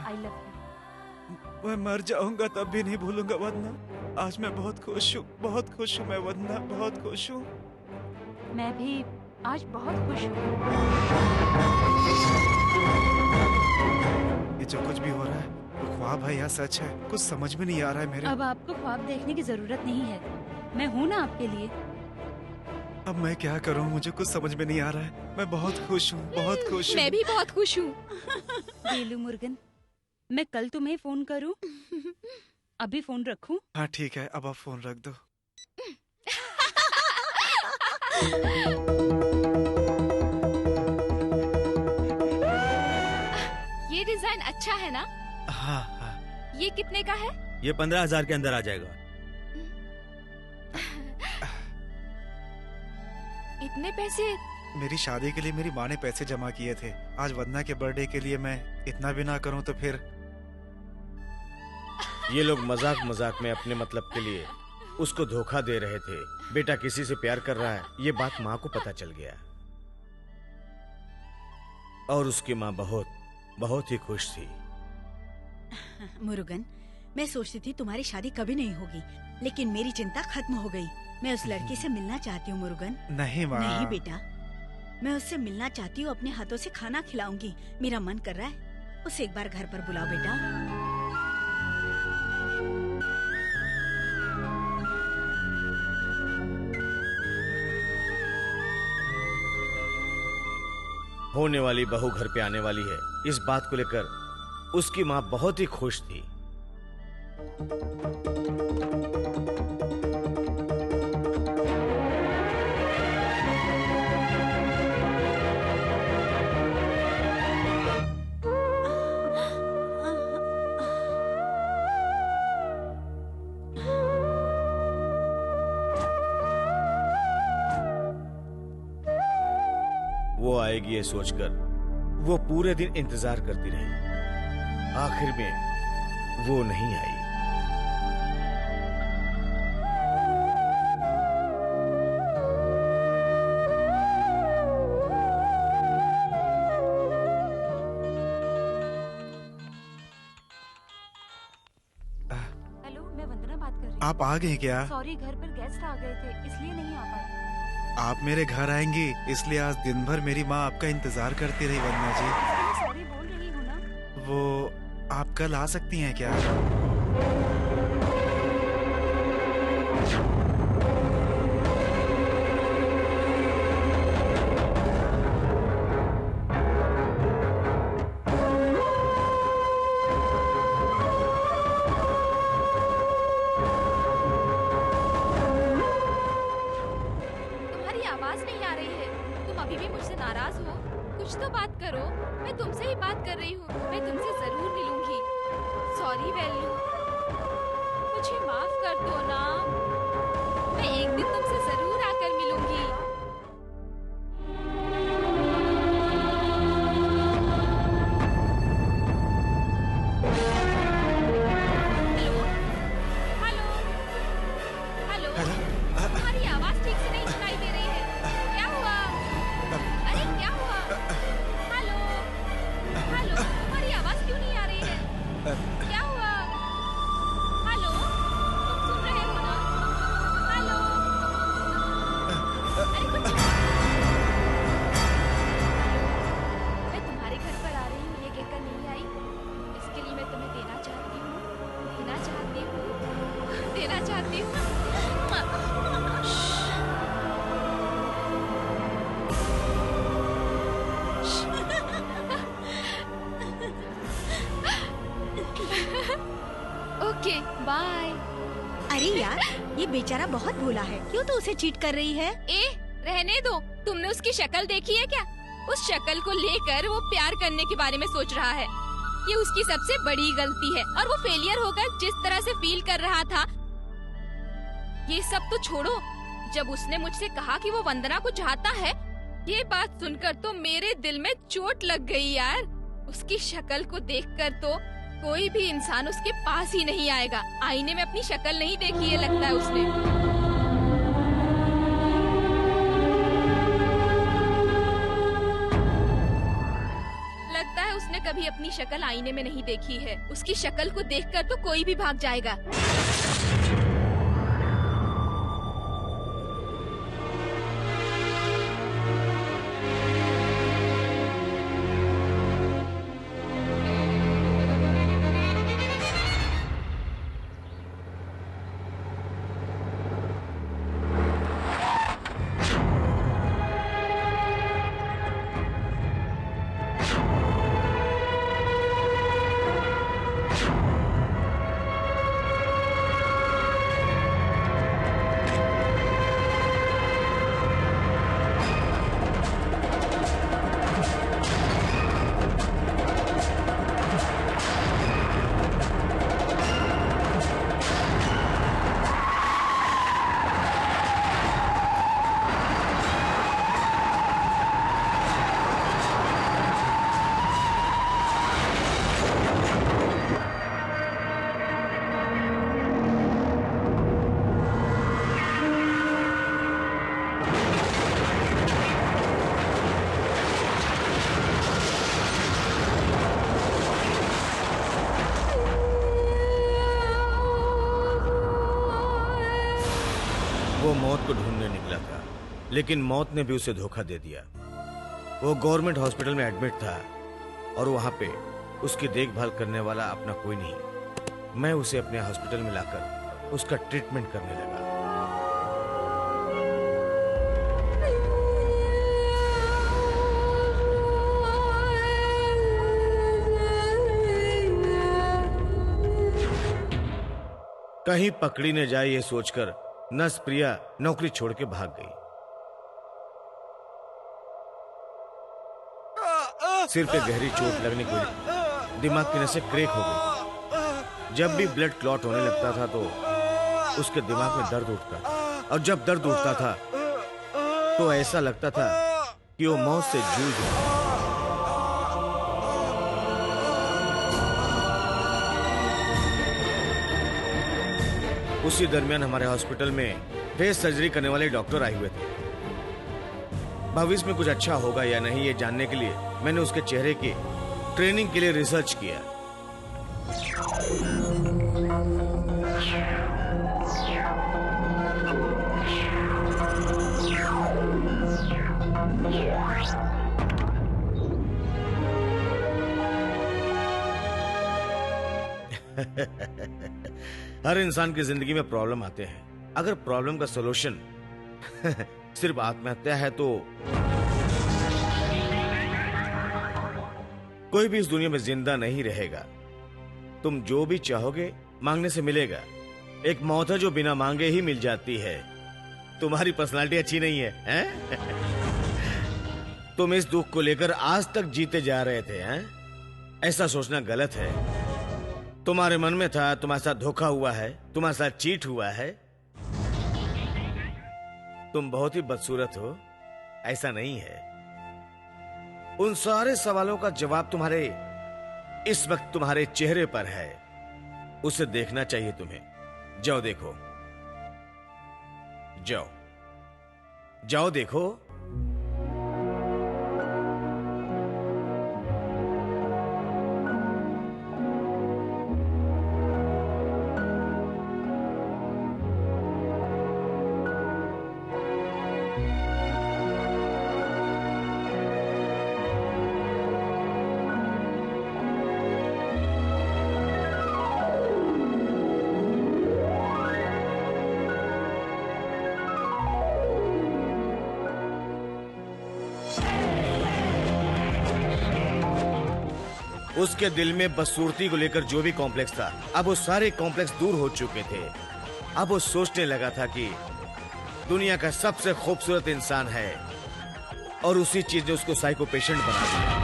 [SPEAKER 7] I love you.
[SPEAKER 11] मैं मर जाऊंगा तब भी नहीं भूलूंगा वंदना। आज मैं बहुत खुश हूँ, बहुत खुश हूँ मैं वंदना, बहुत खुश हूँ।
[SPEAKER 7] मैं भी आज बहुत खुश हूँ।
[SPEAKER 11] ये जो कुछ भी हो रहा है वो ख्वाब है या सच है, कुछ समझ में नहीं आ रहा है मेरे।
[SPEAKER 7] अब आपको ख्वाब देखने की जरूरत नहीं है, मैं हूँ ना आपके लिए।
[SPEAKER 11] अब मैं क्या करूँ, मुझे कुछ समझ में नहीं आ रहा है। मैं बहुत खुश हूँ, बहुत खुश हूँ।
[SPEAKER 6] मैं भी बहुत खुश हूँ।
[SPEAKER 7] वेलू मुर्गन, मैं कल तुम्हें फोन करूँ? अभी फोन रखूँ?
[SPEAKER 11] हाँ ठीक है, अब आप फोन रख दो।
[SPEAKER 6] ये डिजाइन अच्छा है ना?
[SPEAKER 1] हाँ हाँ।
[SPEAKER 6] ये कितने का है?
[SPEAKER 1] ये 15,000 के अंदर आ जाएगा।
[SPEAKER 6] इतने पैसे?
[SPEAKER 11] मेरी शादी के लिए मेरी माँ ने पैसे जमा किए थे। आज वंदना के बर्थडे के लिए मैं इतना भी ना करूं तो फिर।
[SPEAKER 8] ये लोग मजाक मजाक में अपने मतलब के लिए उसको धोखा दे रहे थे। बेटा किसी से प्यार कर रहा है, ये बात माँ को पता चल गया और उसकी माँ बहुत ही खुश थी।
[SPEAKER 2] मुरुगन, मैं सोचती थी तुम्हारी शादी कभी नहीं होगी, लेकिन मेरी चिंता खत्म हो गई। मैं उस लड़की से मिलना चाहती हूँ मुरुगन।
[SPEAKER 11] नहीं माँ।
[SPEAKER 2] नहीं बेटा, मैं उससे मिलना चाहती हूँ। अपने हाथों से खाना खिलाऊंगी। मेरा मन कर रहा है उसे एक बार घर पर बुलाओ बेटा।
[SPEAKER 8] होने वाली बहू घर पे आने वाली है, इस बात को लेकर उसकी माँ बहुत ही खुश थी। आएगी ये सोचकर वो पूरे दिन इंतजार करती रही। आखिर में वो नहीं आई।
[SPEAKER 7] हेलो, मैं वंदना बात कर रही हूँ।
[SPEAKER 11] आप आ गए क्या?
[SPEAKER 7] सॉरी, घर पर गेस्ट आ गए थे इसलिए नहीं आ पाई।
[SPEAKER 11] आप मेरे घर आएंगी इसलिए आज दिन भर मेरी माँ आपका इंतजार करती रही वंदना जी।
[SPEAKER 7] सॉरी बोल रही हूँ ना।
[SPEAKER 11] वो आप कल आ सकती हैं क्या?
[SPEAKER 6] तुम्हारी आवाज नहीं आ रही है। तुम अभी भी मुझसे नाराज हो? कुछ तो बात करो। मैं तुमसे ही बात कर रही हूँ। मैं तुमसे जरूर मिलूंगी। सॉरी वेल्लू, मुझे माफ कर दो ना। मैं एक दिन तुमसे जरूर आकर मिलूंगी। हेलो हेलो हेलो, तुम्हारी आवाज ठीक से नहीं सुनाई दे रही है। क्या हुआ? अरे क्या हुआ? हेलो हेलो, तुम्हारी आवाज क्यों नहीं आ रही है? क्या हुआ? हेलो, तुम सुन रहे हो ना? हेलो, अरे कुछ मैं तुम्हारे घर पर आ रही हूँ ये कहकर नहीं आई। इसके लिए मैं तुम्हें देना चाहती हूँ। Okay bye.
[SPEAKER 2] अरे यार, ये बेचारा बहुत भोला है, क्यों तो उसे चीट कर रही है?
[SPEAKER 6] रहने दो। तुमने उसकी शक्ल देखी है क्या? उस शक्ल को लेकर वो प्यार करने के बारे में सोच रहा है। ये उसकी सबसे बड़ी गलती है और वो फेलियर होकर जिस तरह से फील कर रहा था, ये सब तो छोड़ो। जब उसने मुझसे कहा कि वो वंदना को चाहता है, ये बात सुनकर तो मेरे दिल में चोट लग गई यार। उसकी शक्ल को देखकर तो कोई भी इंसान उसके पास ही नहीं आएगा। आईने में अपनी शक्ल नहीं देखी है लगता है उसने। लगता है उसने कभी अपनी शक्ल आईने में नहीं देखी है। उसकी शक्ल को देखकर तो कोई भी भाग जाएगा।
[SPEAKER 8] वो मौत को ढूंढने निकला था, लेकिन मौत ने भी उसे धोखा दे दिया। वो गवर्नमेंट हॉस्पिटल में एडमिट था और वहां पे उसकी देखभाल करने वाला अपना कोई नहीं। मैं उसे अपने हॉस्पिटल में लाकर उसका ट्रीटमेंट करने लगा। कहीं पकड़ी न जाए ये सोचकर नर्स प्रिया नौकरी छोड़ के भाग गई। सिर पे गहरी चोट लगने की वजह दिमाग की नसें क्रैक हो गई। जब भी ब्लड क्लॉट होने लगता था तो उसके दिमाग में दर्द उठता, और जब दर्द उठता था तो ऐसा लगता था कि वो मौत से जूझ रहा है। उसी दरमियान हमारे हॉस्पिटल में फेस सर्जरी करने वाले डॉक्टर आए हुए थे। भविष्य में कुछ अच्छा होगा या नहीं ये जानने के लिए मैंने उसके चेहरे की ट्रेनिंग के लिए रिसर्च किया। हर इंसान की जिंदगी में प्रॉब्लम आते हैं। अगर प्रॉब्लम का सॉल्यूशन सिर्फ आत्महत्या है तो कोई भी इस दुनिया में जिंदा नहीं रहेगा। तुम जो भी चाहोगे मांगने से मिलेगा। एक मौत है जो बिना मांगे ही मिल जाती है। तुम्हारी पर्सनालिटी अच्छी नहीं है, हैं? तुम इस दुख को लेकर आज तक जीते जा रहे थे, हैं? ऐसा सोचना गलत है। तुम्हारे मन में था तुम्हारे साथ धोखा हुआ है, तुम्हारे साथ चीट हुआ है। तुम बहुत ही बदसूरत हो, ऐसा नहीं है। उन सारे सवालों का जवाब तुम्हारे इस वक्त तुम्हारे चेहरे पर है। उसे देखना चाहिए तुम्हें। जाओ देखो, जाओ जाओ देखो। उसके दिल में बदसूरती को लेकर जो भी कॉम्प्लेक्स था, अब वो सारे कॉम्प्लेक्स दूर हो चुके थे। अब वो सोचने लगा था कि दुनिया का सबसे खूबसूरत इंसान है और उसी चीज ने उसको साइको पेशेंट बना दिया।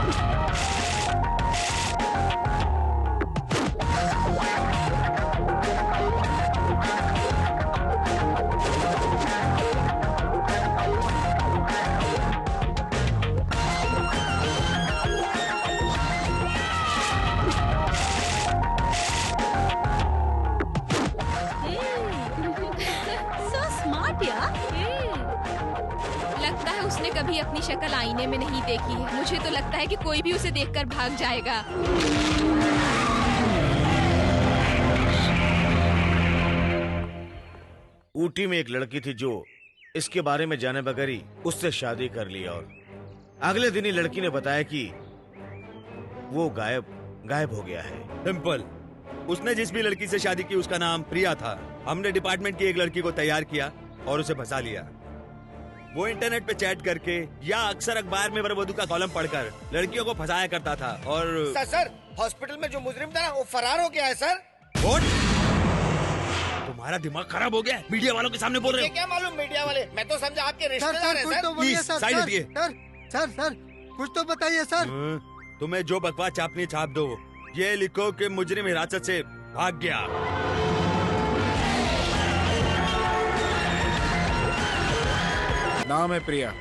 [SPEAKER 6] लगता है उसने कभी अपनी शक्ल आईने में नहीं देखी है। मुझे तो लगता है कि कोई भी उसे देखकर भाग जाएगा।
[SPEAKER 8] ऊटी में एक लड़की थी जो इसके बारे में जाने बगैर ही उससे शादी कर ली और अगले दिन ही लड़की ने बताया कि वो गायब हो गया है।
[SPEAKER 1] सिंपल। उसने जिस भी लड़की से शादी की उसका नाम प्रिया था। हमने डिपार्टमेंट की एक लड़की को तैयार किया और उसे फंसा लिया। वो इंटरनेट पे चैट करके या अक्सर अखबार में वरवधु का कॉलम पढ़कर लड़कियों को फंसाया करता था। और
[SPEAKER 8] सर हॉस्पिटल में जो मुजरिम था ना वो फरार हो गया है सर।
[SPEAKER 1] तुम्हारा दिमाग खराब हो गया? मीडिया वालों के सामने बोल रहे हो?
[SPEAKER 8] क्या मालूम मीडिया वाले, मैं तो समझा आपके रिश्तेदार हैं सर।
[SPEAKER 1] प्लीज साइड हटिए।
[SPEAKER 15] सर कुछ तो बताइए सर।
[SPEAKER 1] तुम्हें जो बकवास छापनी छाप दो। ये लिखो कि मुजरिम हिरासत से भाग गया।
[SPEAKER 11] नाम है प्रिया,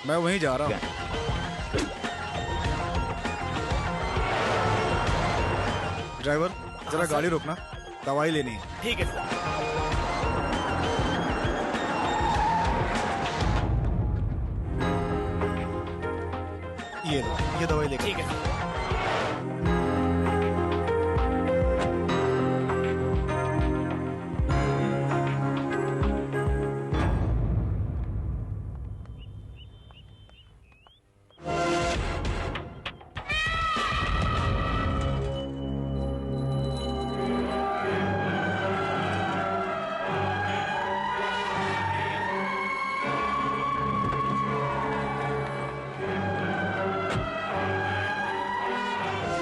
[SPEAKER 11] मैं वहीं जा रहा हूँ। ड्राइवर जरा गाड़ी रोकना, दवाई लेनी है।
[SPEAKER 8] ठीक है सर।
[SPEAKER 11] ये दवाई लेकर।
[SPEAKER 8] ठीक है।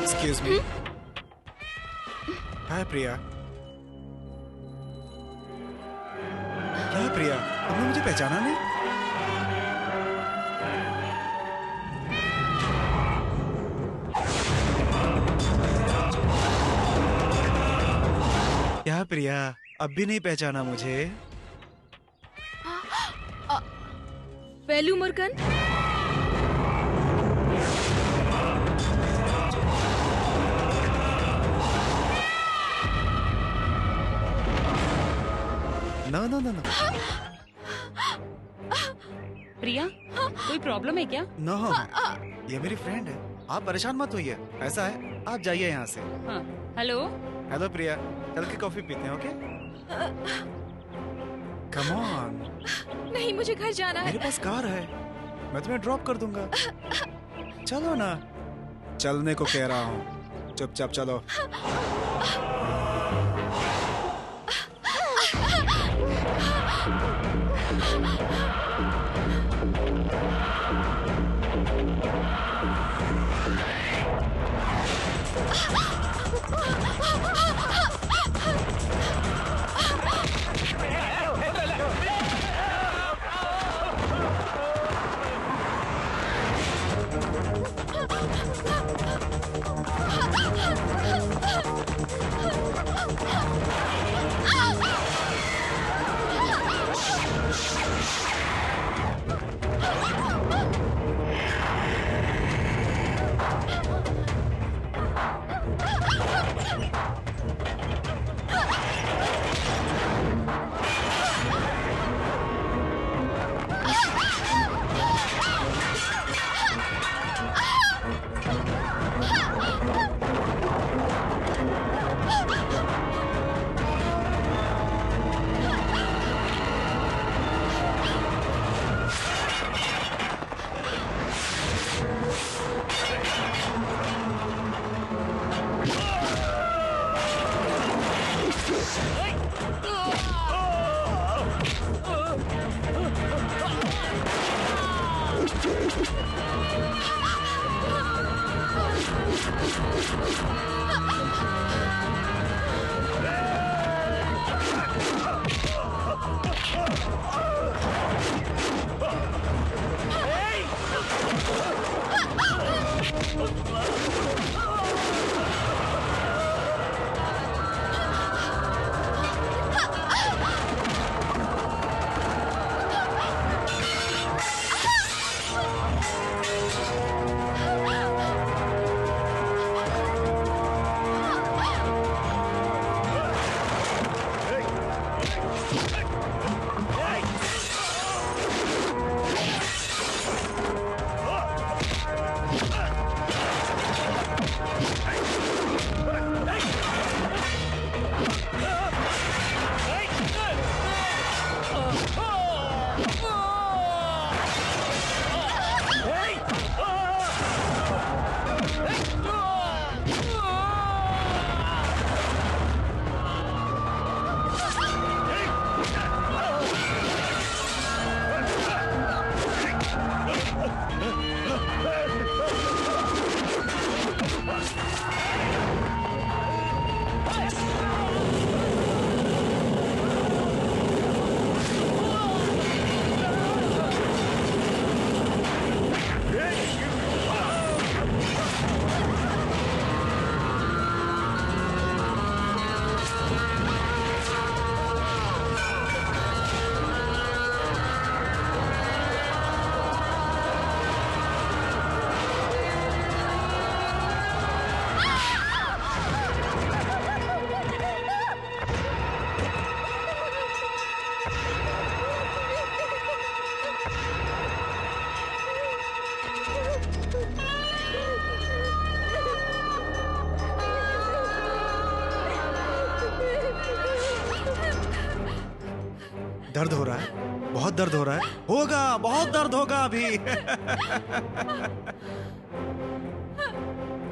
[SPEAKER 11] Excuse me. हाय प्रिया। क्या है प्रिया, तुमने मुझे पहचाना नहीं? क्या प्रिया, अब भी नहीं पहचाना मुझे?
[SPEAKER 6] Velu Murugan.
[SPEAKER 11] No no no no
[SPEAKER 7] Priya, कोई प्रॉब्लम है क्या?
[SPEAKER 11] नो, ये मेरी फ्रेंड है, आप परेशान मत होइए। ऐसा है, आप जाइए यहाँ से।
[SPEAKER 7] हाँ, हेलो।
[SPEAKER 11] हेलो प्रिया, चल के कॉफी पीते हैं, ओके? Come on.
[SPEAKER 6] नहीं, मुझे घर जाना है।
[SPEAKER 11] मेरे पास कार है, मैं तुम्हें ड्रॉप कर दूंगा। चलो ना। चलने को कह रहा हूँ, चुपचाप चलो। दर्द हो रहा है, बहुत दर्द हो रहा है। होगा, बहुत दर्द होगा अभी।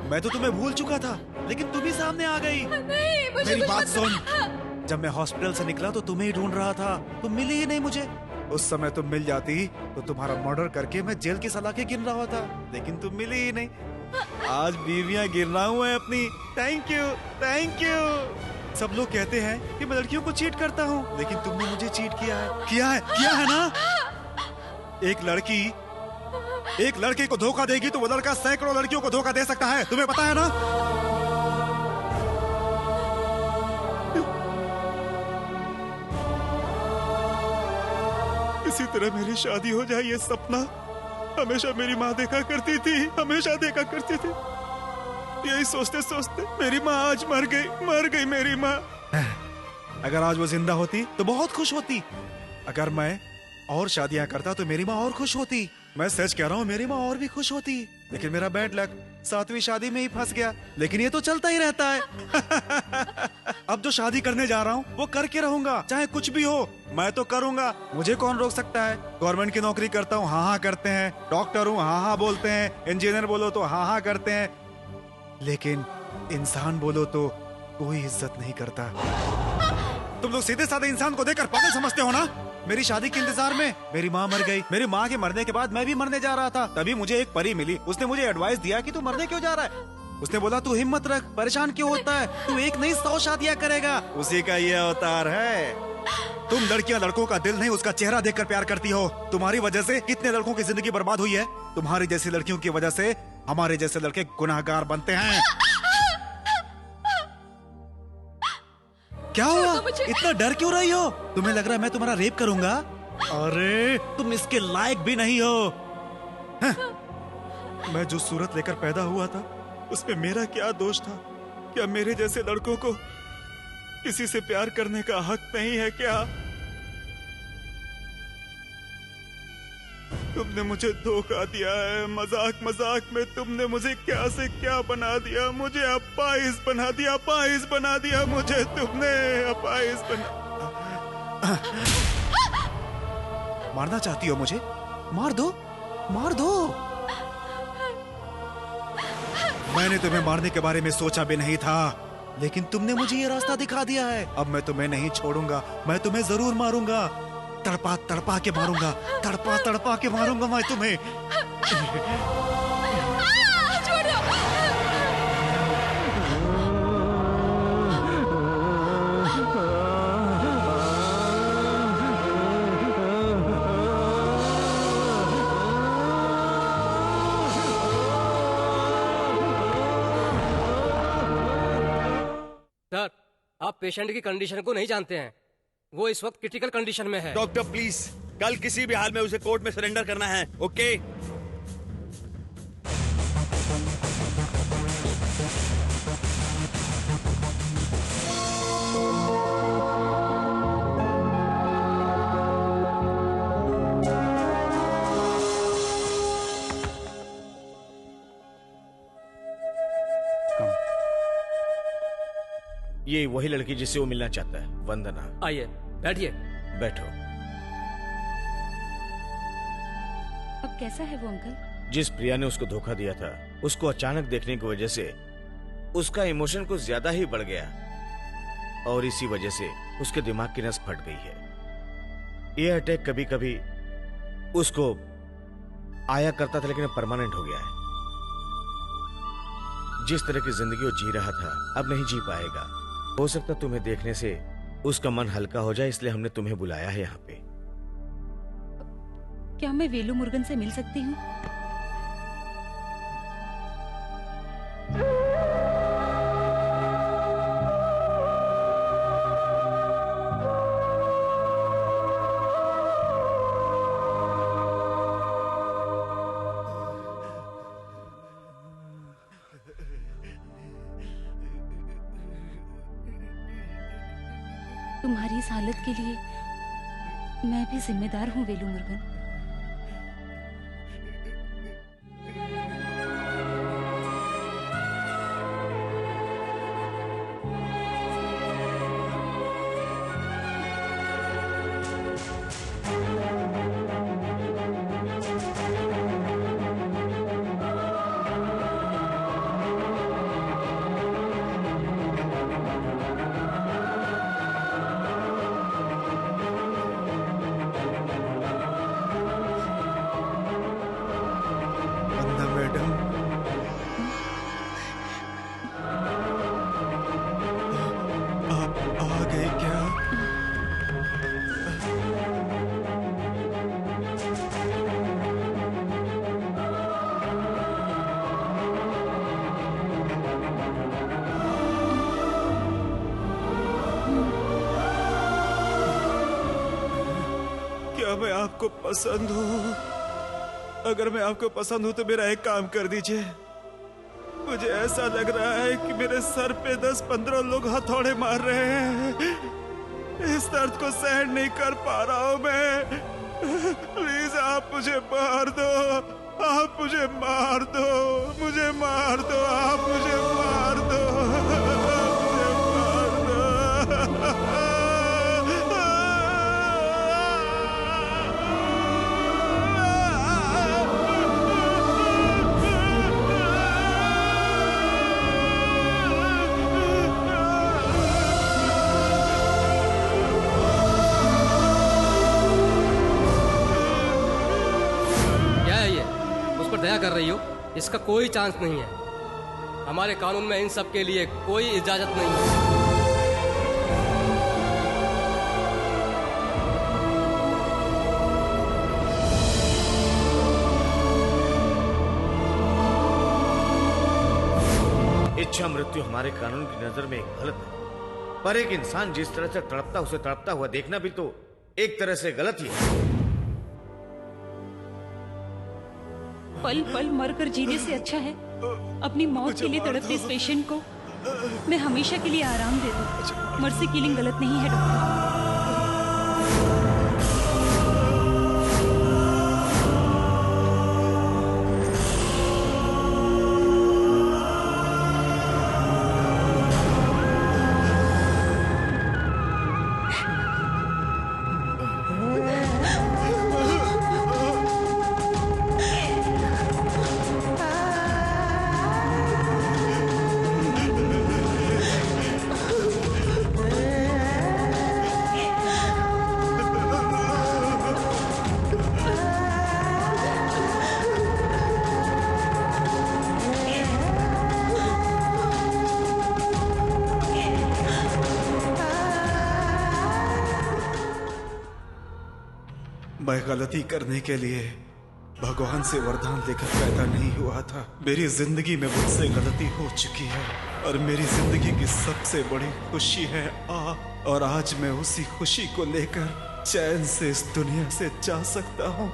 [SPEAKER 11] मैं तो तुम्हें भूल चुका था, लेकिन तुम ही सामने आ गई।
[SPEAKER 6] नहीं, मुझे
[SPEAKER 11] मेरी बात सुन। जब मैं हॉस्पिटल से निकला तो तुम्हें ही ढूंढ रहा था, तुम मिली ही नहीं मुझे। उस समय तुम मिल जाती तो तुम्हारा मर्डर करके मैं जेल की सलाखें गिन रहा होता, लेकिन तुम मिली ही नहीं। आज बीवियां गिन रहा हूँ मैं अपनी। Thank you, thank you. सब लोग कहते हैं कि मैं लड़कियों को चीट करता हूँ, लेकिन तुमने मुझे चीट किया है। किया है ना? एक लड़के को धोखा देगी तो वो लड़का सैकड़ों लड़कियों को धोखा दे सकता है, तुम्हें पता है ना? इसी तरह मेरी शादी हो जाए, ये सपना हमेशा मेरी माँ देखा करती थी, हमेशा देखा करती थी। यही सोचते सोचते मेरी माँ आज मर गई मेरी माँ। अगर आज वो जिंदा होती तो बहुत खुश होती। अगर मैं और शादियां करता तो मेरी माँ और खुश होती। मैं सच कह रहा हूँ, मेरी माँ और भी खुश होती। लेकिन मेरा बैड लक 7वीं शादी में ही फंस गया। लेकिन ये तो चलता ही रहता है। अब जो शादी करने जा रहा हूँ वो करके रहूंगा, चाहे कुछ भी हो। मैं तो करूंगा, मुझे कौन रोक सकता है। गवर्नमेंट की नौकरी करता हूँ, हाँ हाँ करते हैं। डॉक्टर हूँ, हाँ हाँ बोलते हैं। इंजीनियर बोलो तो हाँ हाँ करते हैं। लेकिन इंसान बोलो तो कोई इज्जत नहीं करता। तुम लोग सीधे साधे इंसान को देखकर पागल समझते हो ना। मेरी शादी के इंतजार में मेरी माँ मर गई। मेरी माँ के मरने के बाद मैं भी मरने जा रहा था। तभी मुझे एक परी मिली। उसने मुझे एडवाइस दिया कि तू मरने क्यों जा रहा है। उसने बोला तू हिम्मत रख, परेशान क्यों होता है, तू एक नहीं 100 शादियां करेगा। उसी का ये अवतार है। तुम लड़कियां लड़कों का दिल नहीं उसका चेहरा देखकर प्यार करती हो। तुम्हारी वजह से कितने लड़कों की जिंदगी बर्बाद हुई है। तुम्हारी जैसी लड़कियों की वजह से हमारे जैसे लड़के गुनाहगार बनते हैं। क्या हुआ, इतना डर क्यों रही हो? तुम्हें लग रहा है मैं तुम्हारा रेप करूंगा? अरे तुम इसके लायक भी नहीं हो। मैं जो सूरत लेकर पैदा हुआ था उसमें मेरा क्या दोष था? क्या मेरे जैसे लड़कों को किसी से प्यार करने का हक नहीं है क्या? तुमने मुझे धोखा दिया है। मजाक मजाक में तुमने मुझे क्या से क्या बना दिया। मुझे अपाहिज बना दिया, अपाहिज बना दिया मुझे तुमने, अपाहिज बना। मारना चाहती हो मुझे? मार दो, मार दो। मैंने तुम्हें मारने के बारे में सोचा भी नहीं था, लेकिन तुमने मुझे ये रास्ता दिखा दिया है। अब मैं तुम्हें नहीं छोड़ूंगा, मैं तुम्हें जरूर मारूंगा। तड़पा तड़पा के मारूंगा, तड़पा तड़पा के मारूंगा मैं तुम्हें।
[SPEAKER 4] सर, आप पेशेंट की कंडीशन को नहीं जानते हैं। वो इस वक्त क्रिटिकल कंडीशन में है।
[SPEAKER 1] डॉक्टर प्लीज, कल किसी भी हाल में उसे कोर्ट में सरेंडर करना है, ओके?
[SPEAKER 8] ये वही लड़की जिससे वो मिलना चाहता है, वंदना।
[SPEAKER 4] आइए बैठिए।
[SPEAKER 8] बैठो।
[SPEAKER 7] अब कैसा है वो अंकल?
[SPEAKER 8] जिस प्रिया ने उसको धोखा दिया था, उसको अचानक देखने की वजह से उसका इमोशन कुछ ज्यादा ही बढ़ गया और इसी वजह से उसके दिमाग की नस फट गई है। ये अटैक कभी कभी उसको आया करता था, लेकिन अब परमानेंट हो गया है। जिस तरह की जिंदगी वो जी रहा था अब नहीं जी पाएगा। हो सकता तुम्हें देखने से उसका मन हल्का हो जाए, इसलिए हमने तुम्हें बुलाया है यहाँ पे।
[SPEAKER 7] क्या मैं वेलू मुर्गन से मिल सकती हूँ? तुम्हारी इस हालत के लिए मैं भी जिम्मेदार हूँ वेलू मुर्गन।
[SPEAKER 11] मैं आपको पसंद हूँ? अगर मैं आपको पसंद हूँ तो मेरा एक काम कर दीजिए। मुझे ऐसा लग रहा है कि मेरे सर पे 10-15 लोग हथौड़े मार रहे हैं। इस दर्द को सहन नहीं कर पा रहा हूँ मैं। प्लीज आप मुझे मार दो, आप मुझे मार दो, मुझे मार दो, आप मुझे मार दो, मुझे मार दो।
[SPEAKER 4] दया कर रही हो? इसका कोई चांस नहीं है। हमारे कानून में इन सब के लिए कोई इजाजत नहीं है।
[SPEAKER 8] इच्छा मृत्यु हमारे कानून की नजर में गलत है, पर एक इंसान जिस तरह से तड़पता उसे तड़पता हुआ देखना भी तो एक तरह से गलत ही है।
[SPEAKER 7] पल पल मरकर जीने से अच्छा है अपनी मौत के लिए तड़पते इस पेशेंट को मैं हमेशा के लिए आराम दे दूं। मर्सी किलिंग गलत नहीं है डॉक्टर।
[SPEAKER 11] मैं गलती करने के लिए भगवान से वरदान लेकर पैदा नहीं हुआ था। मेरी जिंदगी में मुझसे गलती हो चुकी है और मेरी जिंदगी की सबसे बड़ी खुशी है और आज मैं उसी खुशी को लेकर चैन से इस दुनिया से जा सकता हूँ।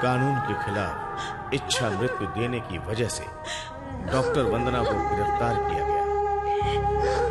[SPEAKER 8] कानून के खिलाफ इच्छा मृत्यु देने की वजह से डॉक्टर वंदना को गिरफ्तार किया गया।